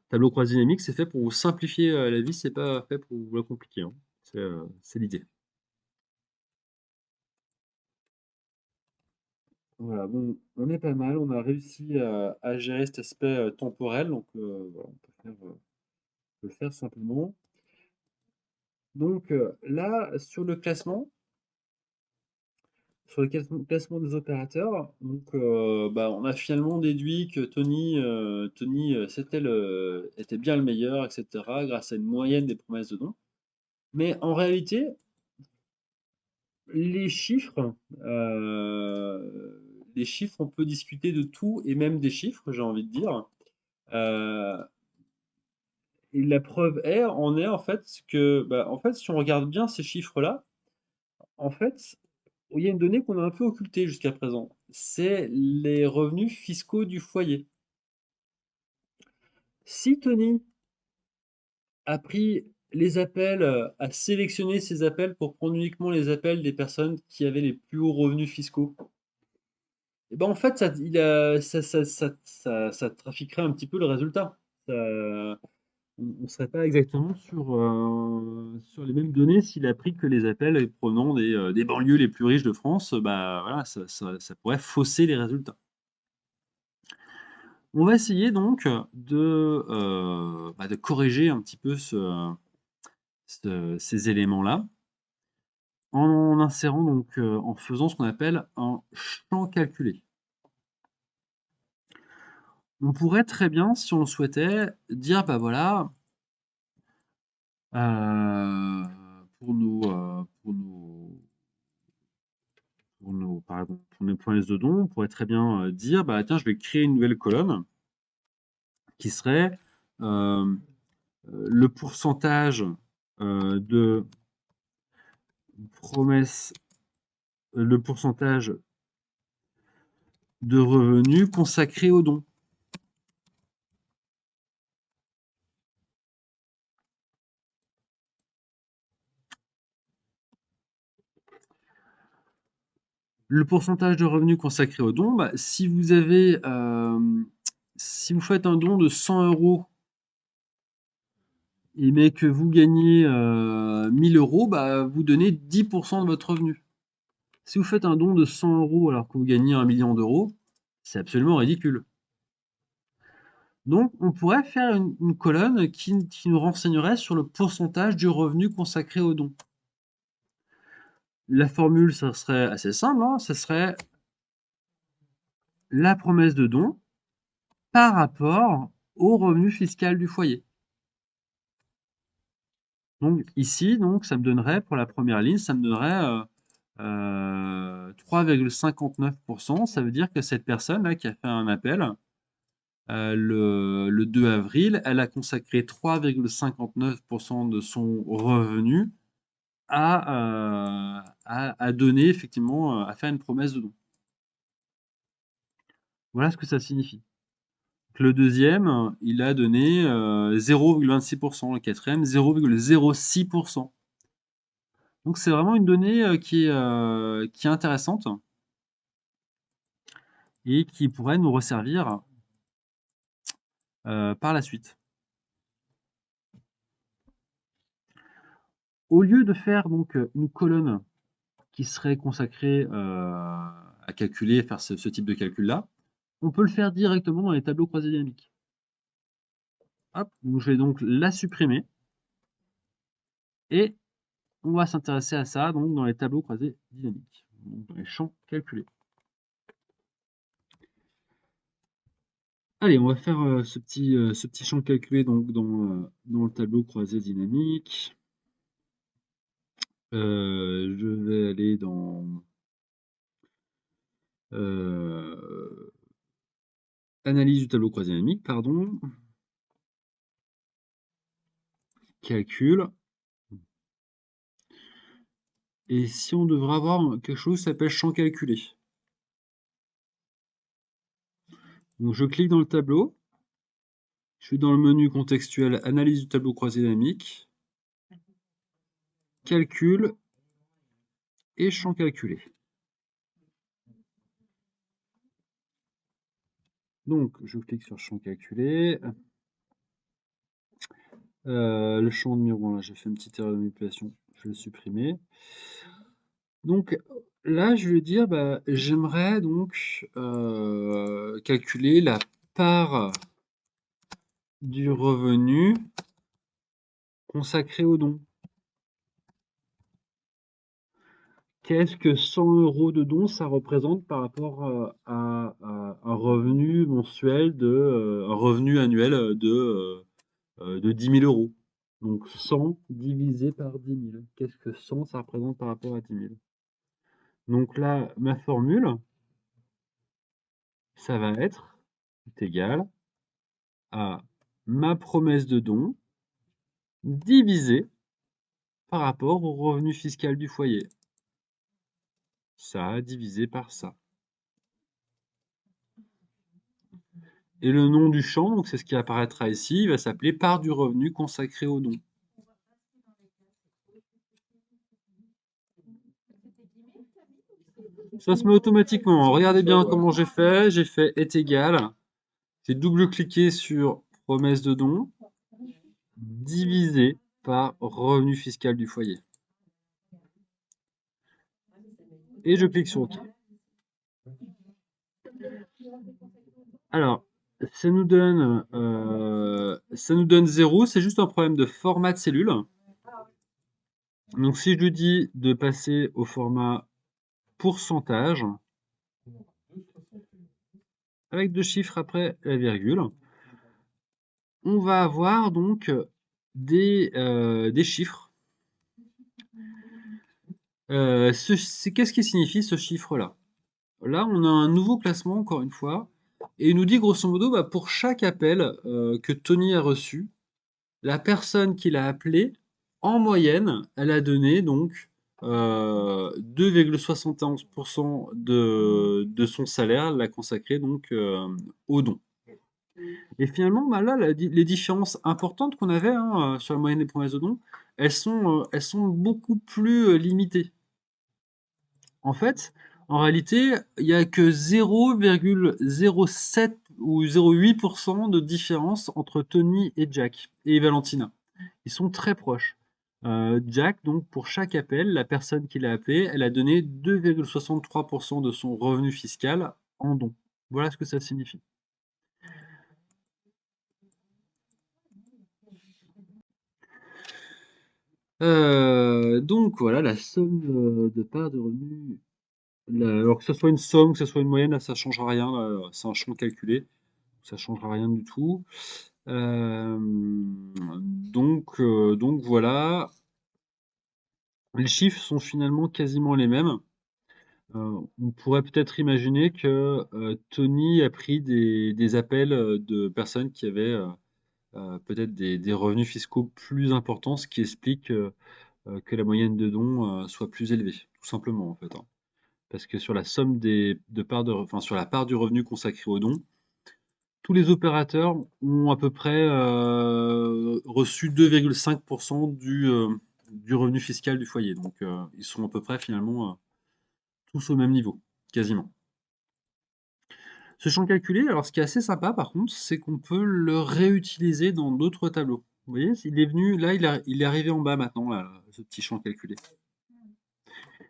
Tableau croisé dynamique, c'est fait pour vous simplifier la vie, c'est pas fait pour vous la compliquer, hein. C'est l'idée. Voilà, bon, on est pas mal, on a réussi à gérer cet aspect temporel, donc voilà, on peut le faire simplement. Donc là, sur le classement des opérateurs, donc, bah, on a finalement déduit que Tony était bien le meilleur, etc., grâce à une moyenne des promesses de dons. Mais en réalité, les chiffres, euh, les chiffres, on peut discuter de tout et même des chiffres, j'ai envie de dire. Euh, et la preuve est en fait que, bah, en fait, si on regarde bien ces chiffres-là, en fait, il y a une donnée qu'on a un peu occultée jusqu'à présent. C'est les revenus fiscaux du foyer. Si Tony a pris les appels, a sélectionné ses appels pour prendre uniquement les appels des personnes qui avaient les plus hauts revenus fiscaux, et ben en fait, ça trafiquerait un petit peu le résultat. On ne serait pas exactement sur les mêmes données s'il a pris que les appels provenant des banlieues les plus riches de France. Bah, voilà, ça pourrait fausser les résultats. On va essayer donc de corriger un petit peu ces éléments-là en insérant donc en faisant ce qu'on appelle un champ calculé. On pourrait très bien, si on le souhaitait, dire bah voilà, euh, pour nos promesses de dons, on pourrait très bien dire bah tiens, je vais créer une nouvelle colonne qui serait le pourcentage de promesses, le pourcentage de revenus consacrés aux dons. Le pourcentage de revenus consacrés aux dons, bah, si vous faites un don de 100 € mais que vous gagnez 1000 euros, bah, vous donnez 10% de votre revenu. Si vous faites un don de 100 euros alors que vous gagnez 1 million d'euros, c'est absolument ridicule. Donc, on pourrait faire une colonne qui nous renseignerait sur le pourcentage du revenu consacré au don. La formule, ça serait assez simple, hein, ça serait la promesse de don par rapport au revenu fiscal du foyer. Donc ici, donc, ça me donnerait, pour la première ligne, ça me donnerait 3,59%. Ça veut dire que cette personne-là qui a fait un appel, le 2 avril, elle a consacré 3,59% de son revenu à donner, effectivement, à faire une promesse de don. Voilà ce que ça signifie. Donc, le deuxième, il a donné 0,26%, le quatrième 0,06%. Donc c'est vraiment une donnée qui est intéressante et qui pourrait nous resservir par la suite. Au lieu de faire donc une colonne qui serait consacrée à calculer, faire ce type de calcul-là, on peut le faire directement dans les tableaux croisés dynamiques. Hop, donc je vais donc la supprimer et on va s'intéresser à ça donc dans les tableaux croisés dynamiques, donc dans les champs calculés. Allez, on va faire ce petit champ calculé donc dans le tableau croisé dynamique. Je vais aller dans analyse du tableau croisé dynamique, pardon. Calcul. Et si on devrait avoir quelque chose qui s'appelle champ calculé. Donc je clique dans le tableau. Je suis dans le menu contextuel analyse du tableau croisé dynamique. Calcul et champ calculé. Donc je clique sur champ calculé. Le champ numéro 1, j'ai fait une petite erreur de manipulation, je vais le supprimer. Donc là, je vais dire, bah, j'aimerais donc calculer la part du revenu consacré au don. Qu'est-ce que 100 euros de don, ça représente par rapport à un revenu mensuel un revenu annuel de 10 000 euros. Donc 100 divisé par 10 000. Qu'est-ce que 100, ça représente par rapport à 10 000? Donc là, ma formule, ça va être égal à ma promesse de don divisé par rapport au revenu fiscal du foyer. Ça divisé par ça. Et le nom du champ, donc c'est ce qui apparaîtra ici, il va s'appeler part du revenu consacré au don. Ça se met automatiquement. Regardez bien comment j'ai fait. J'ai fait est égal. J'ai double-cliqué sur promesse de don divisé par revenu fiscal du foyer. Et je clique sur OK. Alors, ça nous donne 0, c'est juste un problème de format de cellule. Donc si je lui dis de passer au format pourcentage, avec deux chiffres après la virgule, on va avoir donc des chiffres. Qu'est-ce qui signifie ce chiffre-là? Là, on a un nouveau classement, encore une fois, et il nous dit grosso modo, bah, pour chaque appel que Tony a reçu, la personne qui l'a appelé, en moyenne, elle a donné donc 2,71% de son salaire, l'a consacré donc au don. Et finalement, bah là, les différences importantes qu'on avait hein, sur la moyenne des promesses de don, elles sont beaucoup plus limitées. En fait, en réalité, il n'y a que 0,07 ou 0,8% de différence entre Tony et Jack et Valentina. Ils sont très proches. Jack, donc pour chaque appel, la personne qui l'a appelé, elle a donné 2,63% de son revenu fiscal en dons. Voilà ce que ça signifie. Donc voilà la somme de parts de revenus. Alors que ce soit une somme, que ce soit une moyenne, là, ça ne changera rien. C'est un champ calculé. Ça ne changera rien du tout. Euh, donc voilà. Les chiffres sont finalement quasiment les mêmes. On pourrait peut-être imaginer que Tony a pris des appels de personnes qui avaient peut-être des revenus fiscaux plus importants, ce qui explique que la moyenne de dons soit plus élevée, tout simplement en fait, hein. Parce que sur la somme de parts enfin sur la part du revenu consacré aux dons, tous les opérateurs ont à peu près reçu 2,5% du revenu fiscal du foyer. Donc ils sont à peu près finalement tous au même niveau, quasiment. Ce champ calculé, alors ce qui est assez sympa par contre, c'est qu'on peut le réutiliser dans d'autres tableaux. Vous voyez, il est venu, là il est arrivé en bas maintenant, là, ce petit champ calculé.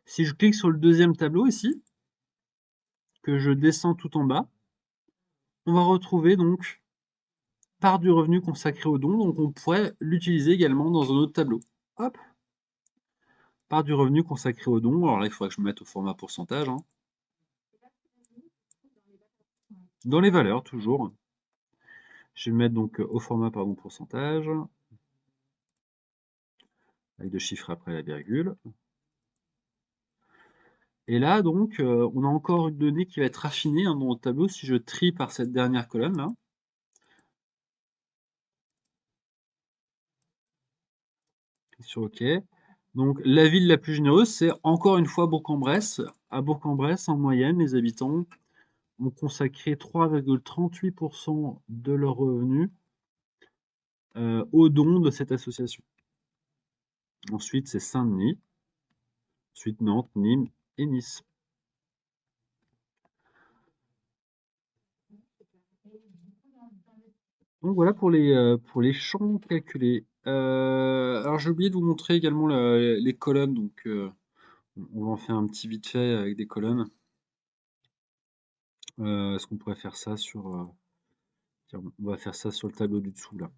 Si je clique sur le deuxième tableau ici, que je descends tout en bas, on va retrouver donc part du revenu consacré aux dons, donc on pourrait l'utiliser également dans un autre tableau. Hop, part du revenu consacré aux dons, alors là il faudrait que je me mette au format pourcentage, hein. Dans les valeurs toujours. Je vais me mettre donc au format pardon, pourcentage, avec de chiffres après la virgule. Et là donc on a encore une donnée qui va être affinée hein, dans le tableau si je trie par cette dernière colonne là. Sur OK. Donc la ville la plus généreuse, c'est encore une fois Bourg-en-Bresse. À Bourg-en-Bresse, en moyenne, les habitants ont consacré 3,38% de leurs revenus aux dons de cette association. Ensuite, c'est Saint-Denis, ensuite Nantes, Nîmes et Nice. Donc voilà pour les champs calculés. Alors j'ai oublié de vous montrer également les colonnes, donc on va en faire un petit vite fait avec des colonnes. Est-ce qu'on pourrait faire ça sur... tiens, on va faire ça sur le tableau du dessous là.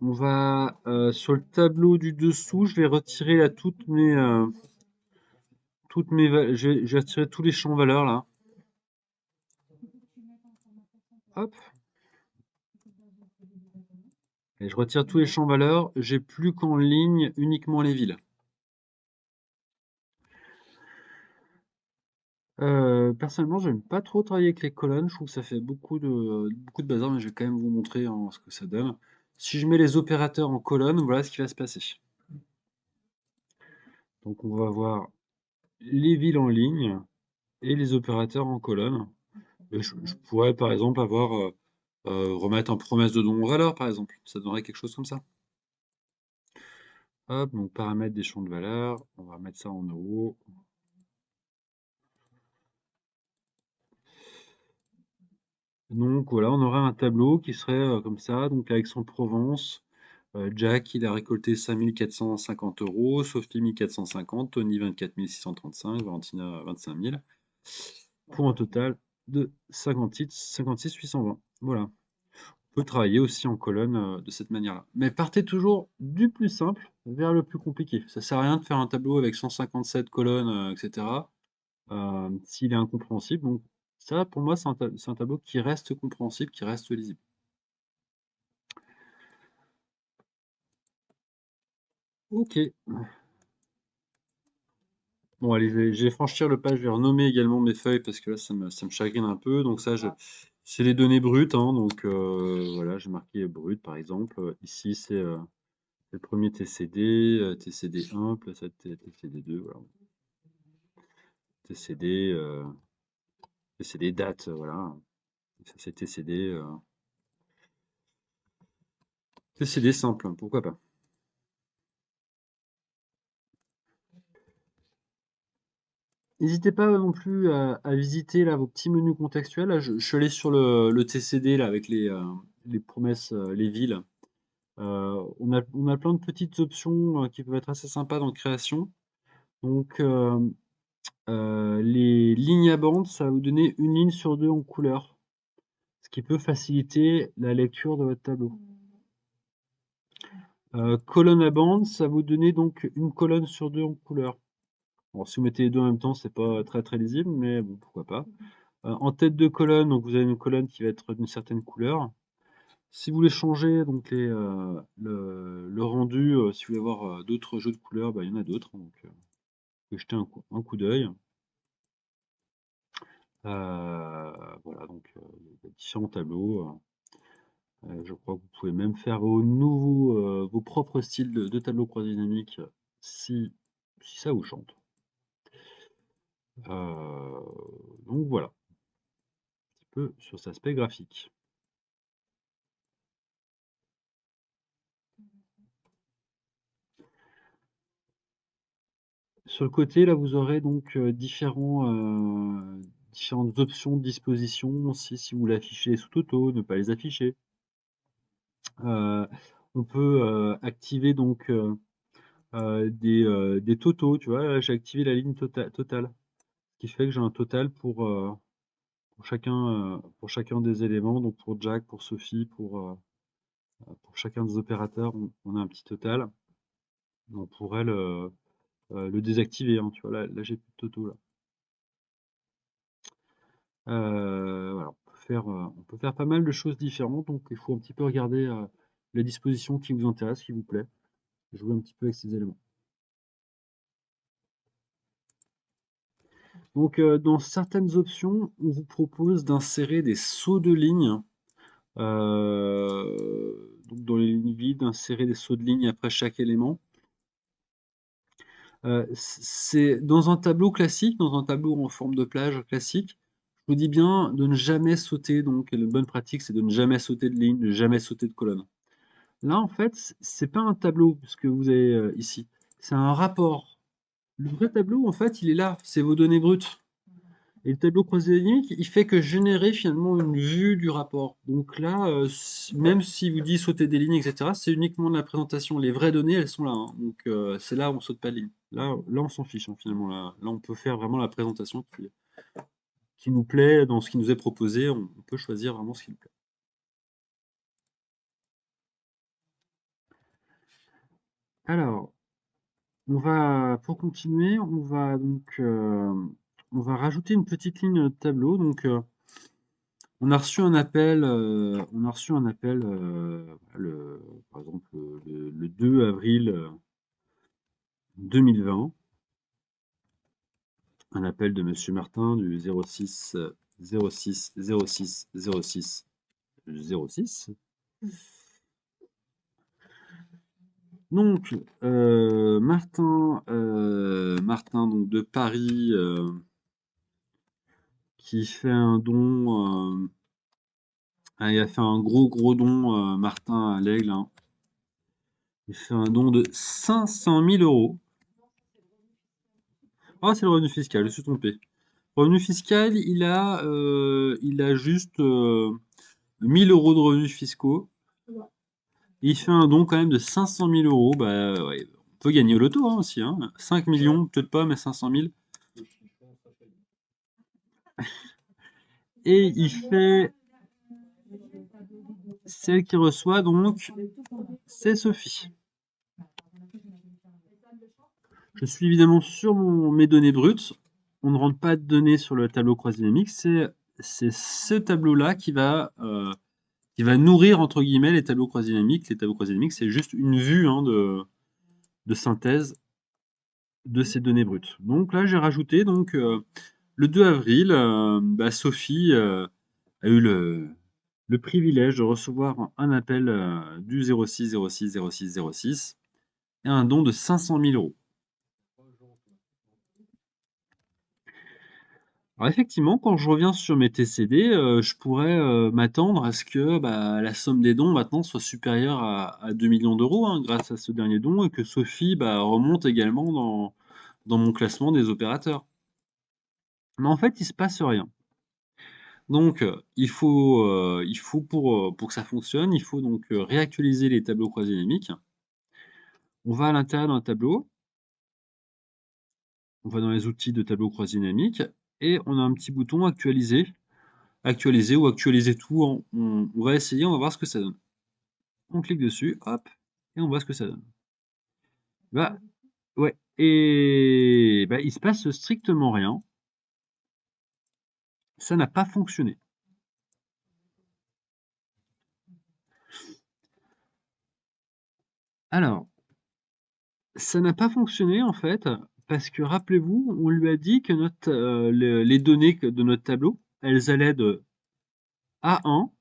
On va sur le tableau du dessous, je vais retirer là je vais retirer tous les champs valeurs là. Hop. Et je retire tous les champs valeurs, j'ai plus qu'en ligne uniquement les villes. Personnellement, j'aime pas trop travailler avec les colonnes, je trouve que ça fait beaucoup de bazar, mais je vais quand même vous montrer hein, ce que ça donne. Si je mets les opérateurs en colonne, voilà ce qui va se passer. Donc on va avoir les villes en ligne et les opérateurs en colonne. Et je pourrais par exemple avoir remettre en promesse de don en valeur, par exemple. Ça donnerait quelque chose comme ça. Hop, donc paramètres des champs de valeur, on va mettre ça en euros. Donc voilà, on aurait un tableau qui serait comme ça, donc avec Aix-en-Provence. Jack, il a récolté 5 450 euros, Sophie 1450, Tony 24 635, Valentina 25 000, pour un total de 56 820. Voilà. On peut travailler aussi en colonne de cette manière-là. Mais partez toujours du plus simple vers le plus compliqué. Ça sert à rien de faire un tableau avec 157 colonnes, etc. S'il est incompréhensible. Donc ça, pour moi, c'est un tableau qui reste compréhensible, qui reste lisible. Ok. Bon, allez, je vais franchir le pas. Je vais renommer également mes feuilles parce que là, ça me chagrine un peu. Donc ça, c'est les données brutes, hein, donc voilà, j'ai marqué brut par exemple. Ici, c'est le premier TCD, TCD1, plus TCD2, voilà. TCD, TCD date, voilà. Ça, c'est TCD simple, hein, pourquoi pas. N'hésitez pas non plus à visiter là, vos petits menus contextuels. Là, je suis allé sur le TCD là, avec les promesses, les villes. On a plein de petites options qui peuvent être assez sympas dans création. Donc, les lignes à bande, ça va vous donner une ligne sur deux en couleur, ce qui peut faciliter la lecture de votre tableau. Colonne à bande, ça va vous donner donc une colonne sur deux en couleur. Bon, si vous mettez les deux en même temps, c'est pas très très lisible, mais bon, pourquoi pas. En tête de colonne, donc vous avez une colonne qui va être d'une certaine couleur. Si vous voulez changer donc le rendu, si vous voulez avoir d'autres jeux de couleurs, bah, il y en a d'autres, donc vous pouvez jeter un coup d'œil. Voilà, donc il y a différents tableaux. Je crois que vous pouvez même faire vos propres styles de tableaux croisés dynamiques si, si ça vous chante. Euh, donc voilà, un petit peu sur cet aspect graphique. Sur le côté, là, vous aurez donc différentes options de disposition aussi, si vous voulez afficher les sous-totaux, ne pas les afficher. Euh, on peut activer donc des totaux, tu vois. Là, j'ai activé la ligne totale, ce qui fait que j'ai un total pour chacun des éléments. Donc pour Jack, pour Sophie, pour chacun des opérateurs, on a un petit total. On pourrait le désactiver, hein, tu vois. Là j'ai plus de totaux là. Voilà, on peut faire pas mal de choses différentes, donc il faut un petit peu regarder la disposition qui vous intéresse, qui vous plaît, jouer un petit peu avec ces éléments. Donc dans certaines options, on vous propose d'insérer des sauts de ligne. Donc dans les lignes vides, d'insérer des sauts de ligne après chaque élément. C'est dans un tableau classique, dans un tableau en forme de plage classique, je vous dis bien de ne jamais sauter. Donc la bonne pratique, c'est de ne jamais sauter de ligne, de ne jamais sauter de colonne. Là, en fait, c'est pas un tableau, ce que vous avez ici. C'est un rapport. Le vrai tableau, en fait, il est là. C'est vos données brutes. Et le tableau croisé dynamique, il fait que générer finalement une vue du rapport. Donc là, même si vous dit sauter des lignes, etc., c'est uniquement de la présentation. Les vraies données, elles sont là, hein. Donc c'est là où on saute pas de ligne. Là on s'en fiche, hein, finalement. Là, on peut faire vraiment la présentation qui nous plaît dans ce qui nous est proposé. On peut choisir vraiment ce qui nous plaît. Alors, pour continuer, on va rajouter une petite ligne de tableau. Donc, on a reçu un appel, par exemple, le 2 avril 2020. Un appel de Monsieur Martin du 06 06 06 06 06. Donc, Martin donc de Paris, qui fait un don. Il a fait un gros don, Martin à l'Aigle, hein. Il fait un don de 500 000 euros. Ah, c'est le revenu fiscal, je suis trompé. Revenu fiscal, il a juste 1000 euros de revenus fiscaux. Il fait un don quand même de 500 000 euros. Bah, ouais, on peut gagner au loto hein, aussi. Hein. 5 millions, peut-être pas, mais 500 000. Et il fait celle qui reçoit donc, c'est Sophie. Je suis évidemment sur mes données brutes. On ne rentre pas de données sur le tableau croisé dynamique. C'est ce tableau-là qui va nourrir entre guillemets les tableaux croisés dynamiques. Les tableaux croisés dynamiques, c'est juste une vue hein, de synthèse de ces données brutes. Donc là, j'ai rajouté donc le 2 avril, Sophie a eu le privilège de recevoir un appel du 06 06 06 06 et un don de 500 000 euros. Alors effectivement, quand je reviens sur mes TCD, je pourrais m'attendre à ce que la somme des dons maintenant soit supérieure à 2 millions d'euros hein, grâce à ce dernier don et que Sophie remonte également dans mon classement des opérateurs. Mais en fait, il se passe rien. Donc, il faut pour que ça fonctionne, il faut donc réactualiser les tableaux croisés dynamiques. On va à l'intérieur d'un tableau, on va dans les outils de tableau croisé dynamique et on a un petit bouton actualiser, actualiser ou actualiser tout. On va essayer, on va voir ce que ça donne. On clique dessus, hop, et on voit ce que ça donne. Bah, ouais, et bah, il se passe strictement rien. Ça n'a pas fonctionné. Alors, ça n'a pas fonctionné en fait, parce que rappelez-vous, on lui a dit que les données de notre tableau, elles allaient de A1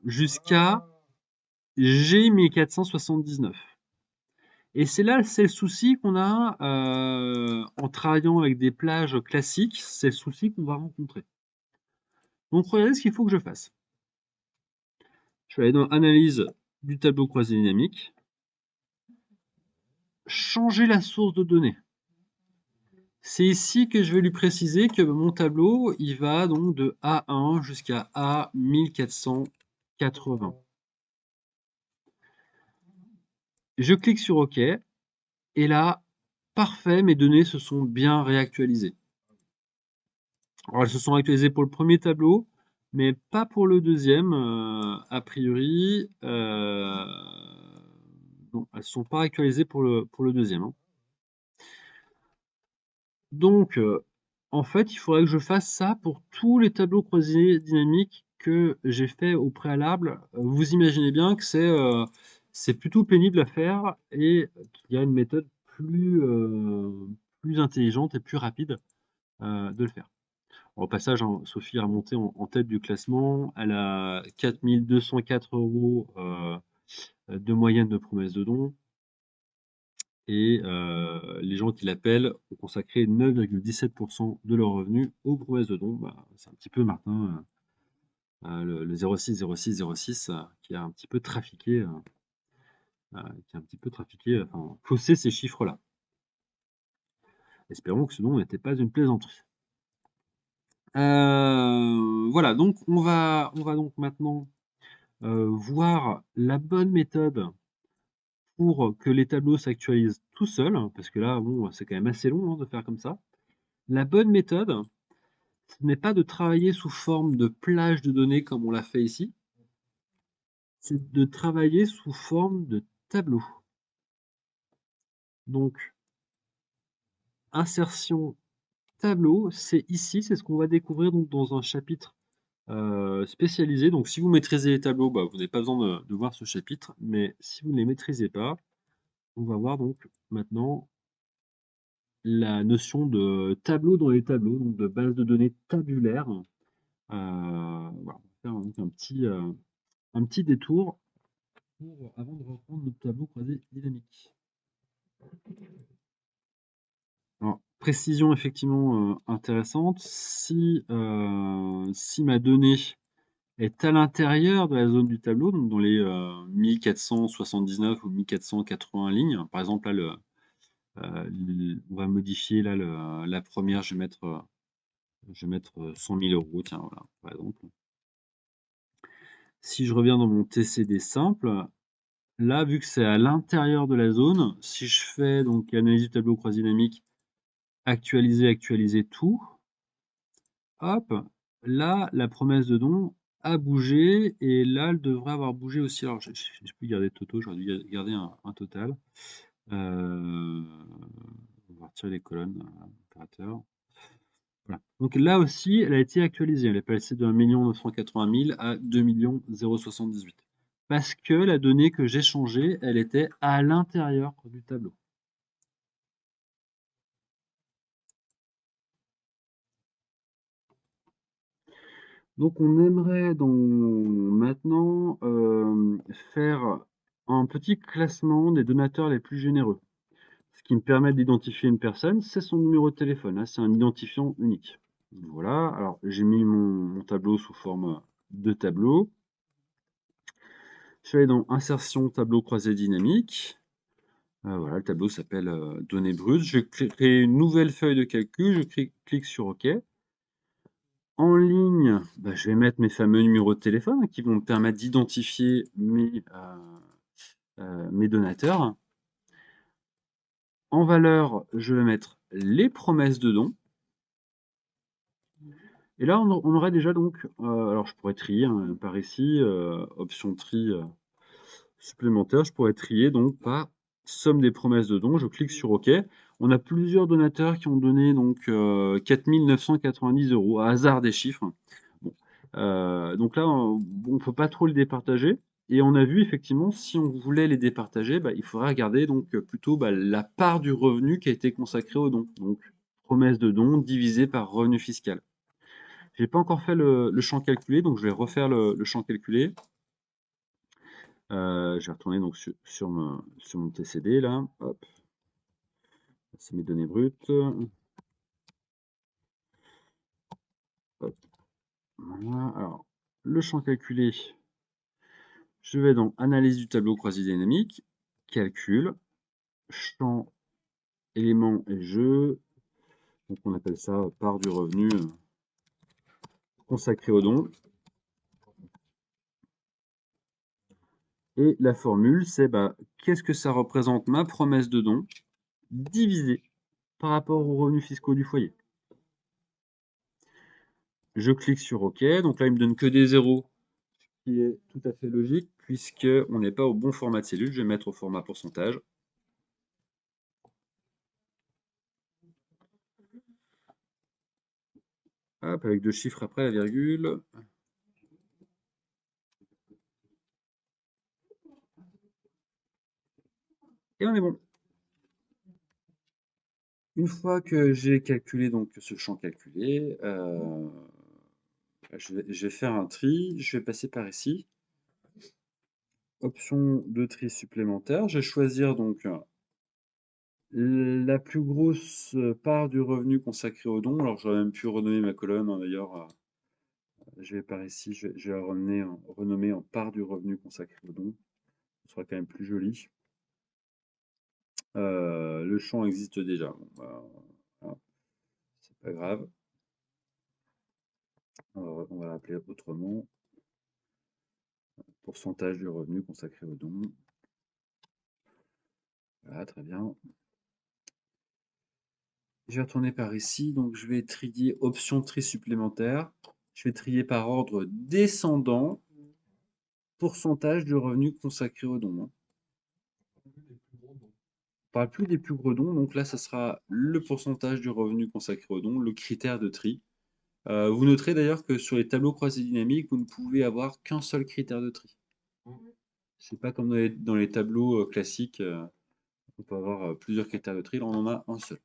jusqu'à G1479. Et c'est le souci qu'on a en travaillant avec des plages classiques, c'est le souci qu'on va rencontrer. Donc regardez ce qu'il faut que je fasse. Je vais aller dans Analyse du tableau croisé dynamique, changer la source de données. C'est ici que je vais lui préciser que mon tableau, il va donc de A1 jusqu'à A1480. Je clique sur OK, et là, parfait, mes données se sont bien réactualisées. Alors, elles se sont actualisées pour le premier tableau, mais pas pour le deuxième, a priori. Non, elles ne sont pas actualisées pour le deuxième, hein. Donc, en fait, il faudrait que je fasse ça pour tous les tableaux croisés dynamiques que j'ai fait au préalable. Vous imaginez bien que c'est plutôt pénible à faire et qu'il y a une méthode plus intelligente et plus rapide de le faire. Au passage, hein, Sophie a remonté en tête du classement. Elle a 4 204 € de moyenne de promesses de dons. Et les gens qui l'appellent ont consacré 9,17% de leurs revenus aux promesses de dons. Bah, c'est un petit peu Martin, le 06 qui a un petit peu trafiqué, enfin, faussé ces chiffres-là. Espérons que ce nom n'était pas une plaisanterie. Voilà, donc on va donc maintenant voir la bonne méthode pour que les tableaux s'actualisent tout seuls, parce que là, bon, c'est quand même assez long, hein, de faire comme ça. La bonne méthode, ce n'est pas de travailler sous forme de plage de données comme on l'a fait ici, c'est de travailler sous forme de tableau. Donc, insertion tableau, c'est ici, c'est ce qu'on va découvrir donc dans un chapitre spécialisé. Donc, si vous maîtrisez les tableaux, bah, vous n'avez pas besoin de voir ce chapitre, mais si vous ne les maîtrisez pas, on va voir donc maintenant la notion de tableau dans les tableaux, donc de base de données tabulaire. Voilà, on va faire donc un petit détour avant de reprendre notre tableau croisé dynamique. Alors, précision effectivement intéressante. Si ma donnée est à l'intérieur de la zone du tableau, donc dans les 1479 ou 1480 lignes, par exemple là, on va modifier là la première, je vais mettre 100 000 €, tiens, voilà, par exemple. Si je reviens dans mon TCD simple, là, vu que c'est à l'intérieur de la zone, si je fais donc analyse du tableau croisé dynamique, actualiser tout, hop, là, la promesse de don a bougé et là, elle devrait avoir bougé aussi. Alors, je peux garder Toto, j'aurais dû garder un total. On va retirer les colonnes, opérateur. Voilà. Donc là aussi, elle a été actualisée. Elle est passée de 1 980 000 à 2 078. Parce que la donnée que j'ai changée, elle était à l'intérieur du tableau. Donc on aimerait maintenant faire un petit classement des donateurs les plus généreux. Ce qui me permet d'identifier une personne, c'est son numéro de téléphone. Là, c'est un identifiant unique. Voilà, alors j'ai mis mon tableau sous forme de tableau. Je vais aller dans Insertion, tableau croisé dynamique. Voilà, le tableau s'appelle données brutes. Je vais créer une nouvelle feuille de calcul. Je clique sur OK. En ligne, bah, je vais mettre mes fameux numéros de téléphone qui vont me permettre d'identifier mes donateurs. En valeur, je vais mettre les promesses de dons. Et là, on aurait déjà donc, alors je pourrais trier hein, par ici, option tri supplémentaire, je pourrais trier donc par somme des promesses de dons. Je clique sur OK. On a plusieurs donateurs qui ont donné donc 4 990 € à hasard des chiffres. Bon. Donc là, on ne peut pas trop les départager. Et on a vu effectivement, si on voulait les départager, bah, il faudrait regarder donc plutôt bah, la part du revenu qui a été consacrée aux dons. Donc, promesse de dons divisée par revenu fiscal. J'ai pas encore fait le champ calculé, donc je vais refaire le champ calculé. Je vais retourner donc sur mon TCD là. Hop, c'est mes données brutes. Hop. Voilà. Alors, le champ calculé, je vais dans analyse du tableau croisé dynamique, calcul, champ, éléments et jeux. Donc on appelle ça part du revenu consacré aux dons. Et la formule, c'est bah, qu'est-ce que ça représente ma promesse de don divisée par rapport aux revenus fiscaux du foyer. Je clique sur OK. Donc là, il me donne que des zéros, ce qui est tout à fait logique, puisqu'on n'est pas au bon format de cellule. Je vais mettre au format pourcentage. Hop, avec deux chiffres après la virgule. Et on est bon. Une fois que j'ai calculé donc ce champ calculé, je vais faire un tri. Je vais passer par ici. Option de tri supplémentaire. Je vais choisir donc la plus grosse part du revenu consacré aux dons. Alors j'aurais même pu renommer ma colonne hein, d'ailleurs. Je vais par ici, je vais la renommer en part du revenu consacré aux dons. Ce sera quand même plus joli. Le champ existe déjà. Bon, bah, voilà. C'est pas grave. On va l'appeler autrement. Pourcentage du revenu consacré aux dons. Voilà, très bien. Je vais retourner par ici, donc je vais trier option tri supplémentaire. Je vais trier par ordre descendant, pourcentage du revenu consacré aux dons. On ne parle plus des plus gros dons, donc là, ça sera le pourcentage du revenu consacré aux dons, le critère de tri. Vous noterez d'ailleurs que sur les tableaux croisés dynamiques, vous ne pouvez avoir qu'un seul critère de tri. C'est pas comme dans les tableaux classiques, on peut avoir plusieurs critères de tri, là on en a un seul.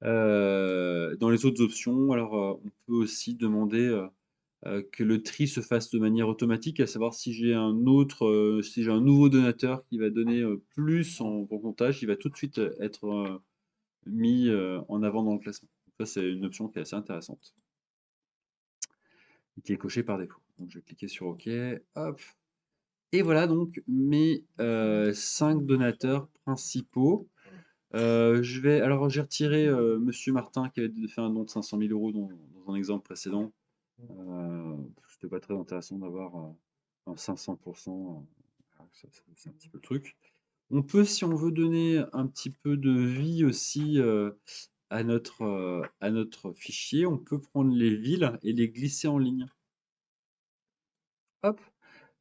Dans les autres options, alors on peut aussi demander que le tri se fasse de manière automatique, à savoir si j'ai si j'ai un nouveau donateur qui va donner plus en pourcentage, il va tout de suite être mis en avant dans le classement. Ça, c'est une option qui est assez intéressante et qui est cochée par défaut. Donc, je vais cliquer sur OK. Hop. Et voilà donc mes 5 donateurs principaux. Alors j'ai retiré Monsieur Martin qui avait fait un don de 500 000 € dans un exemple précédent. C'était pas très intéressant d'avoir un 500%. C'est un petit peu le truc. On peut, si on veut donner un petit peu de vie aussi à notre fichier, on peut prendre les villes et les glisser en ligne. Hop,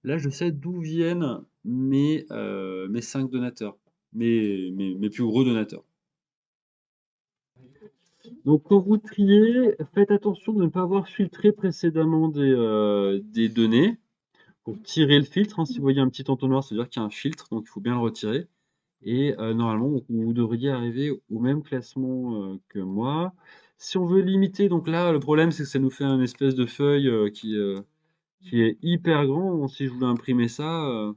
là je sais d'où viennent mes 5 donateurs, mes plus gros donateurs. Donc quand vous triez, faites attention de ne pas avoir filtré précédemment des données. Pour tirer le filtre, hein, si vous voyez un petit entonnoir, c'est-à-dire qu'il y a un filtre, donc il faut bien le retirer. Et normalement, vous devriez arriver au même classement que moi. Si on veut limiter, donc là, le problème, c'est que ça nous fait une espèce de feuille qui est hyper grand. Si je voulais imprimer ça,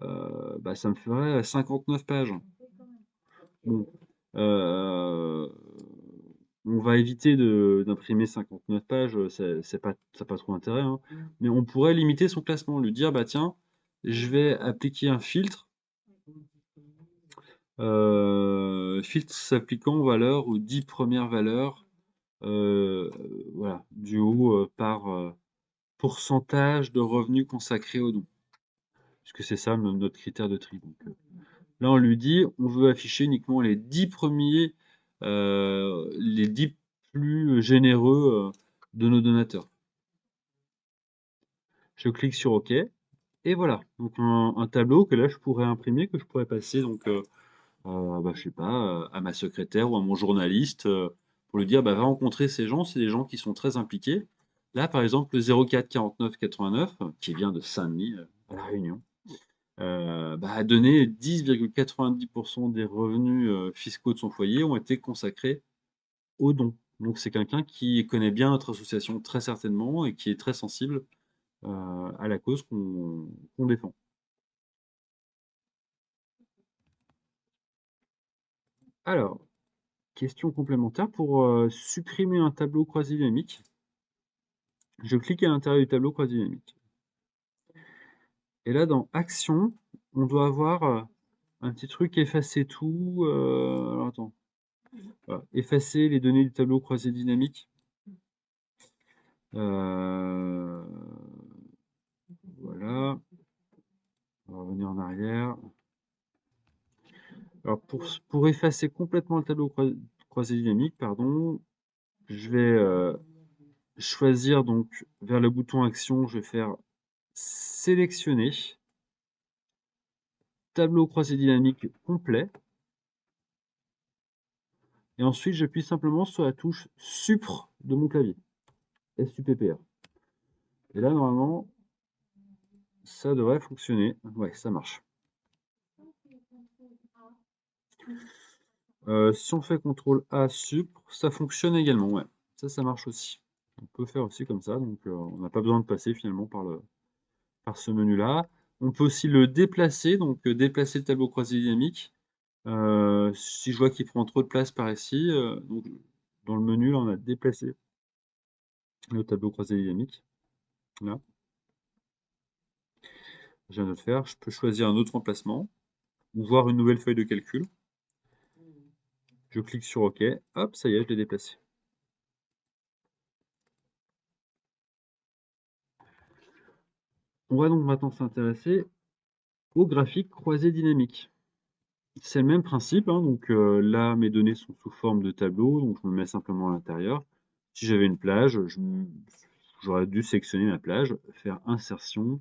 bah, ça me ferait 59 pages. Bon, euh, on va éviter d'imprimer 59 pages, ça n'a pas trop intérêt, hein. Mais on pourrait limiter son classement, lui dire, bah tiens, je vais appliquer un filtre Filtre s'appliquant aux valeurs, aux 10 premières valeurs, heu, voilà, du haut, par, pourcentage de revenus consacrés aux dons. Puisque c'est ça notre critère de tri. Donc, là, on lui dit, on veut afficher uniquement les 10 premiers, les 10 plus généreux de nos donateurs. Je clique sur OK et voilà. Donc un tableau que là, je pourrais imprimer, que je pourrais passer donc, bah, je sais pas, à ma secrétaire ou à mon journaliste pour lui dire, bah, va rencontrer ces gens, c'est des gens qui sont très impliqués. Là, par exemple, le 04 49 89, qui vient de Saint-Denis, à La Réunion, bah, a donné 10,90% des revenus fiscaux de son foyer ont été consacrés aux dons. Donc c'est quelqu'un qui connaît bien notre association très certainement et qui est très sensible à la cause qu'on défend. Alors, question complémentaire pour supprimer un tableau croisé dynamique. Je clique à l'intérieur du tableau croisé dynamique. Et là, dans Action, on doit avoir un petit truc effacer tout. Alors attends. Voilà. Effacer les données du tableau croisé dynamique. Voilà. On va revenir en arrière. Alors pour effacer complètement le tableau croisé dynamique, pardon, je vais choisir donc vers le bouton Action, je vais faire sélectionner tableau croisé dynamique complet. Et ensuite, j'appuie simplement sur la touche Supr de mon clavier. SUPPR. Et là, normalement, ça devrait fonctionner. Ouais, ça marche. Si on fait CTRL A Supr, ça fonctionne également. Ouais, ça marche aussi. On peut faire aussi comme ça. Donc, on n'a pas besoin de passer finalement par ce menu-là. On peut aussi le déplacer. Donc, déplacer le tableau croisé dynamique. Si je vois qu'il prend trop de place par ici, donc, dans le menu, là, on a déplacé le tableau croisé dynamique. Là. Je viens de le faire. Je peux choisir un autre emplacement ou voir une nouvelle feuille de calcul. Je clique sur OK. Hop, ça y est, je l'ai déplacé. On va donc maintenant s'intéresser au graphique croisé dynamique. C'est le même principe, hein, donc là, mes données sont sous forme de tableau, donc je me mets simplement à l'intérieur. Si j'avais une plage, j'aurais dû sélectionner ma plage, faire insertion.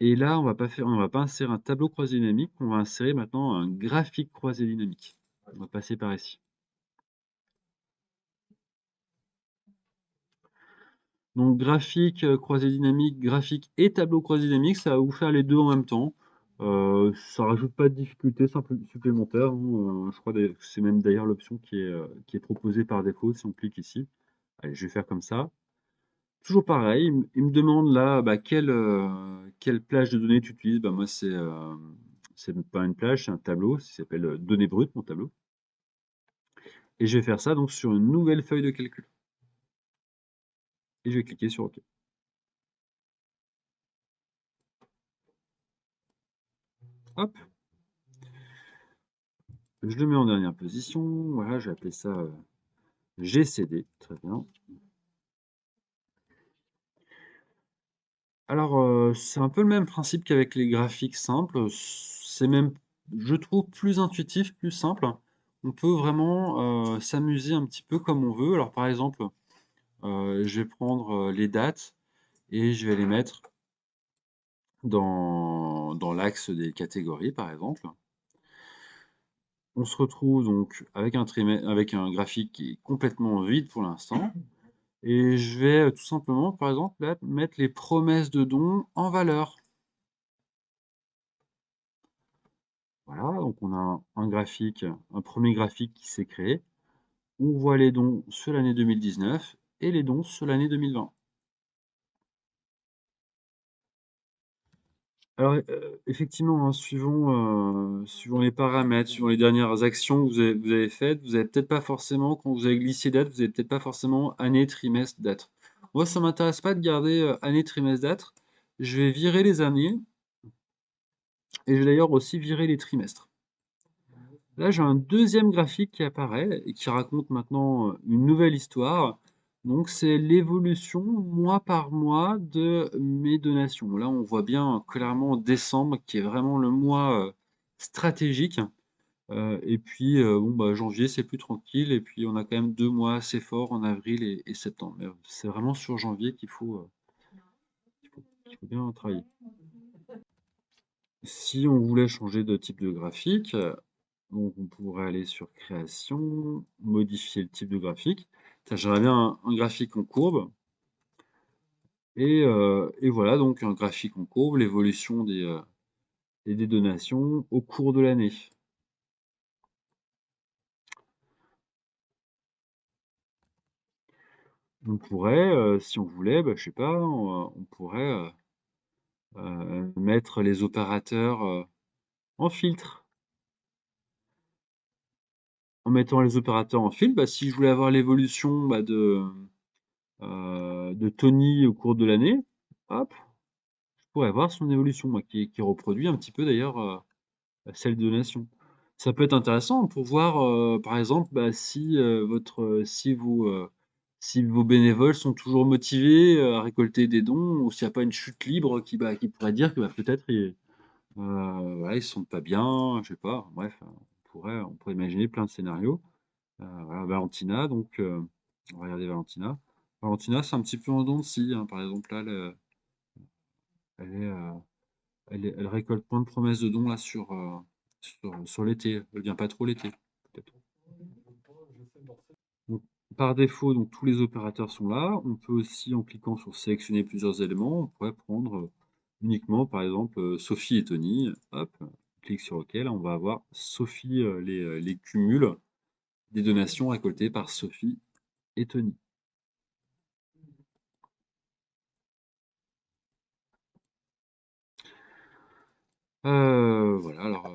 Et là, on va pas insérer un tableau croisé dynamique, on va insérer maintenant un graphique croisé dynamique. On va passer par ici. Donc graphique croisé dynamique, graphique et tableau croisé dynamique, ça va vous faire les deux en même temps. Ça rajoute pas de difficulté supplémentaire, hein. Je crois que c'est même d'ailleurs l'option qui est proposée par défaut si on clique ici. Allez, je vais faire comme ça. Toujours pareil, il me demande là bah, quelle plage de données tu utilises. Bah, moi, c'est pas une plage, c'est un tableau, ça s'appelle données brutes, mon tableau. Et je vais faire ça donc sur une nouvelle feuille de calcul. Et je vais cliquer sur OK. Hop, je le mets en dernière position. Voilà, j'ai appelé ça GCD. Très bien. Alors, c'est un peu le même principe qu'avec les graphiques simples. C'est même, je trouve, plus intuitif, plus simple. On peut vraiment s'amuser un petit peu comme on veut. Alors, par exemple, je vais prendre les dates et je vais les mettre dans l'axe des catégories, par exemple. On se retrouve donc avec avec un graphique qui est complètement vide pour l'instant. Et je vais tout simplement, par exemple, là, mettre les promesses de dons en valeur. Voilà, donc on a un graphique, un premier graphique qui s'est créé. On voit les dons sur l'année 2019 et les dons sur l'année 2020. Alors, effectivement, hein, suivant les paramètres, suivant les dernières actions que vous avez faites, vous avez peut-être pas forcément, quand vous avez glissé date, vous avez peut-être pas forcément année, trimestre, date. Moi, ça m'intéresse pas de garder année, trimestre, date. Je vais virer les années et je vais d'ailleurs aussi virer les trimestres. Là, j'ai un deuxième graphique qui apparaît et qui raconte maintenant une nouvelle histoire. Donc, c'est l'évolution mois par mois de mes donations. Là, on voit bien clairement décembre qui est vraiment le mois stratégique. Et puis, bon, bah, janvier, c'est plus tranquille. Et puis, on a quand même 2 mois assez forts en avril et septembre. Mais c'est vraiment sur janvier qu'il faut bien travailler. Si on voulait changer de type de graphique, donc on pourrait aller sur création, modifier le type de graphique. J'aimerais bien un graphique en courbe. Et voilà, donc un graphique en courbe, l'évolution des donations au cours de l'année. On pourrait, si on voulait, bah, je sais pas, on pourrait mettre les opérateurs en filtre. En mettant les opérateurs en filtre, bah, si je voulais avoir l'évolution bah, de Tony au cours de l'année, hop, je pourrais voir son évolution, moi, qui reproduit un petit peu d'ailleurs celle de Nation. Ça peut être intéressant pour voir, par exemple, bah, si vos bénévoles sont toujours motivés à récolter des dons, ou s'il n'y a pas une chute libre qui pourrait dire que bah, peut-être voilà, ils se sentent pas bien, je sais pas. Bref, on pourrait imaginer plein de scénarios. Voilà, Valentina, donc on va regarder Valentina. Valentina, c'est un petit peu en dents de scie, hein. Par exemple, là, elle est, elle récolte plein de promesses de dons là sur l'été. Elle vient pas trop l'été, peut-être. Donc, par défaut, donc tous les opérateurs sont là. On peut aussi, en cliquant sur sélectionner plusieurs éléments, on pourrait prendre uniquement, par exemple, Sophie et Tony. Hop, on clique sur OK. Là, on va avoir Sophie, les cumuls des donations récoltées par Sophie et Tony. Voilà, alors,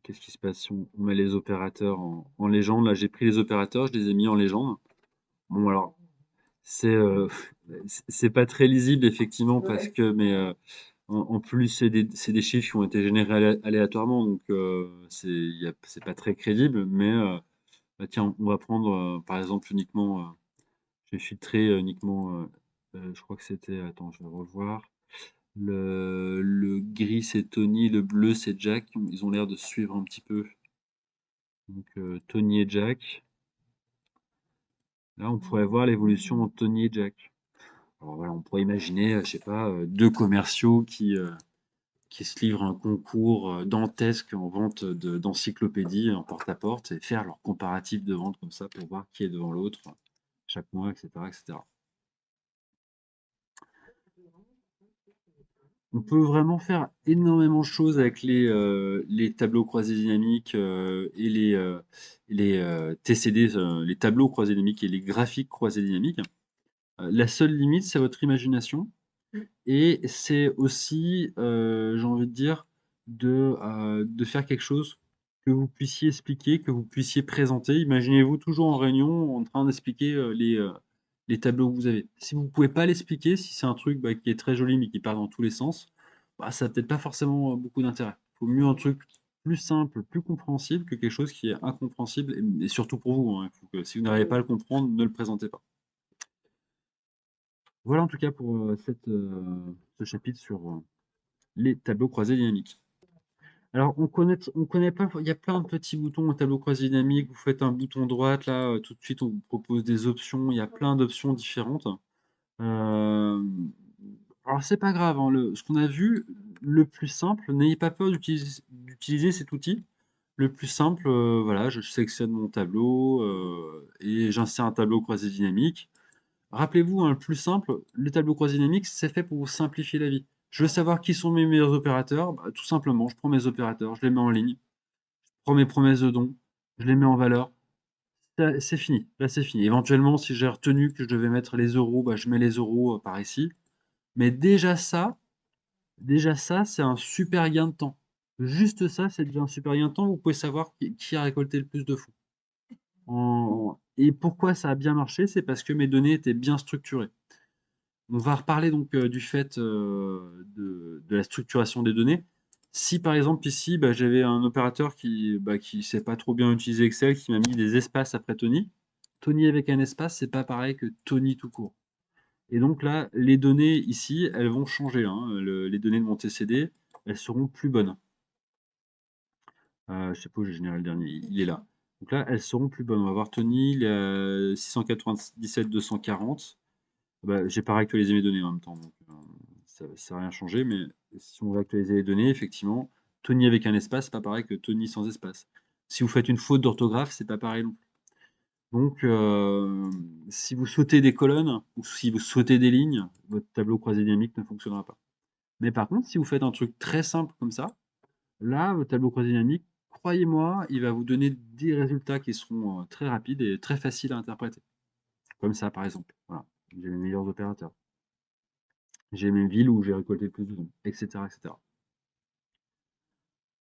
qu'est-ce qui se passe si on met les opérateurs en légende? Là, j'ai pris les opérateurs, je les ai mis en légende. Bon, alors, c'est c'est pas très lisible, effectivement, parce que, mais en plus, c'est des chiffres qui ont été générés aléatoirement, donc c'est pas très crédible. Mais bah, tiens, on va prendre, par exemple, uniquement, j'ai filtré uniquement, je crois que c'était, attends, je vais revoir. Le gris, c'est Tony, le bleu, c'est Jack. Ils ont l'air de suivre un petit peu. Donc, Tony et Jack. Là, on pourrait voir l'évolution entre Tony et Jack. Alors voilà, on pourrait imaginer, je sais pas, deux commerciaux qui se livrent un concours dantesque en vente d'encyclopédies en porte-à-porte et faire leur comparatif de vente comme ça pour voir qui est devant l'autre chaque mois, etc., etc. On peut vraiment faire énormément de choses avec les tableaux croisés dynamiques et les TCD, les tableaux croisés dynamiques et les graphiques croisés dynamiques. La seule limite, c'est votre imagination. Et c'est aussi, j'ai envie de dire, de faire quelque chose que vous puissiez expliquer, que vous puissiez présenter. Imaginez-vous toujours en réunion en train d'expliquer les tableaux que vous avez. Si vous ne pouvez pas l'expliquer, si c'est un truc bah, qui est très joli mais qui part dans tous les sens, bah, ça n'a peut-être pas forcément beaucoup d'intérêt. Il faut mieux un truc plus simple, plus compréhensible que quelque chose qui est incompréhensible et surtout pour vous, hein. Il faut que, si vous n'arrivez pas à le comprendre, ne le présentez pas. Voilà en tout cas pour ce chapitre sur les tableaux croisés dynamiques. Alors, on connaît pas, il y a plein de petits boutons au tableau croisé dynamique. Vous faites un bouton droite, là, tout de suite, on vous propose des options. Il y a plein d'options différentes. Euh, alors, c'est pas grave, hein, ce qu'on a vu, le plus simple, n'ayez pas peur d'utiliser cet outil. Le plus simple, voilà, je sélectionne mon tableau et j'insère un tableau croisé dynamique. Rappelez-vous, hein, le plus simple, le tableau croisé dynamique, c'est fait pour vous simplifier la vie. Je veux savoir qui sont mes meilleurs opérateurs, bah, tout simplement, je prends mes opérateurs, je les mets en ligne, je prends mes promesses de dons, je les mets en valeur. C'est fini, là c'est fini. Éventuellement, si j'ai retenu que je devais mettre les euros, bah, je mets les euros par ici. Mais déjà ça, c'est un super gain de temps. Juste ça, c'est déjà un super gain de temps. Vous pouvez savoir qui a récolté le plus de fonds. Et pourquoi ça a bien marché? C'est parce que mes données étaient bien structurées. On va reparler donc du fait de la structuration des données. Si par exemple ici, j'avais un opérateur qui sait pas trop bien utiliser Excel, qui m'a mis des espaces après Tony. Tony avec un espace, c'est pas pareil que Tony tout court. Et donc là, les données ici, elles vont changer, hein. Les données de mon TCD, elles seront plus bonnes. Je sais pas où j'ai généré le dernier, il est là. Donc là, elles seront plus bonnes. On va voir Tony, il est à 697 240. J'ai pas réactualisé mes données en même temps, donc ça n'a rien changé, mais si on veut actualiser les données, effectivement, Tony avec un espace, c'est pas pareil que Tony sans espace. Si vous faites une faute d'orthographe, c'est pas pareil non plus. Donc, si vous sautez des colonnes ou si vous sautez des lignes, votre tableau croisé dynamique ne fonctionnera pas. Mais par contre, si vous faites un truc très simple comme ça, là, votre tableau croisé dynamique, croyez-moi, il va vous donner des résultats qui seront très rapides et très faciles à interpréter. Comme ça, par exemple. Voilà. J'ai les meilleurs opérateurs. J'ai mes villes où j'ai récolté le plus de dons, etc., etc.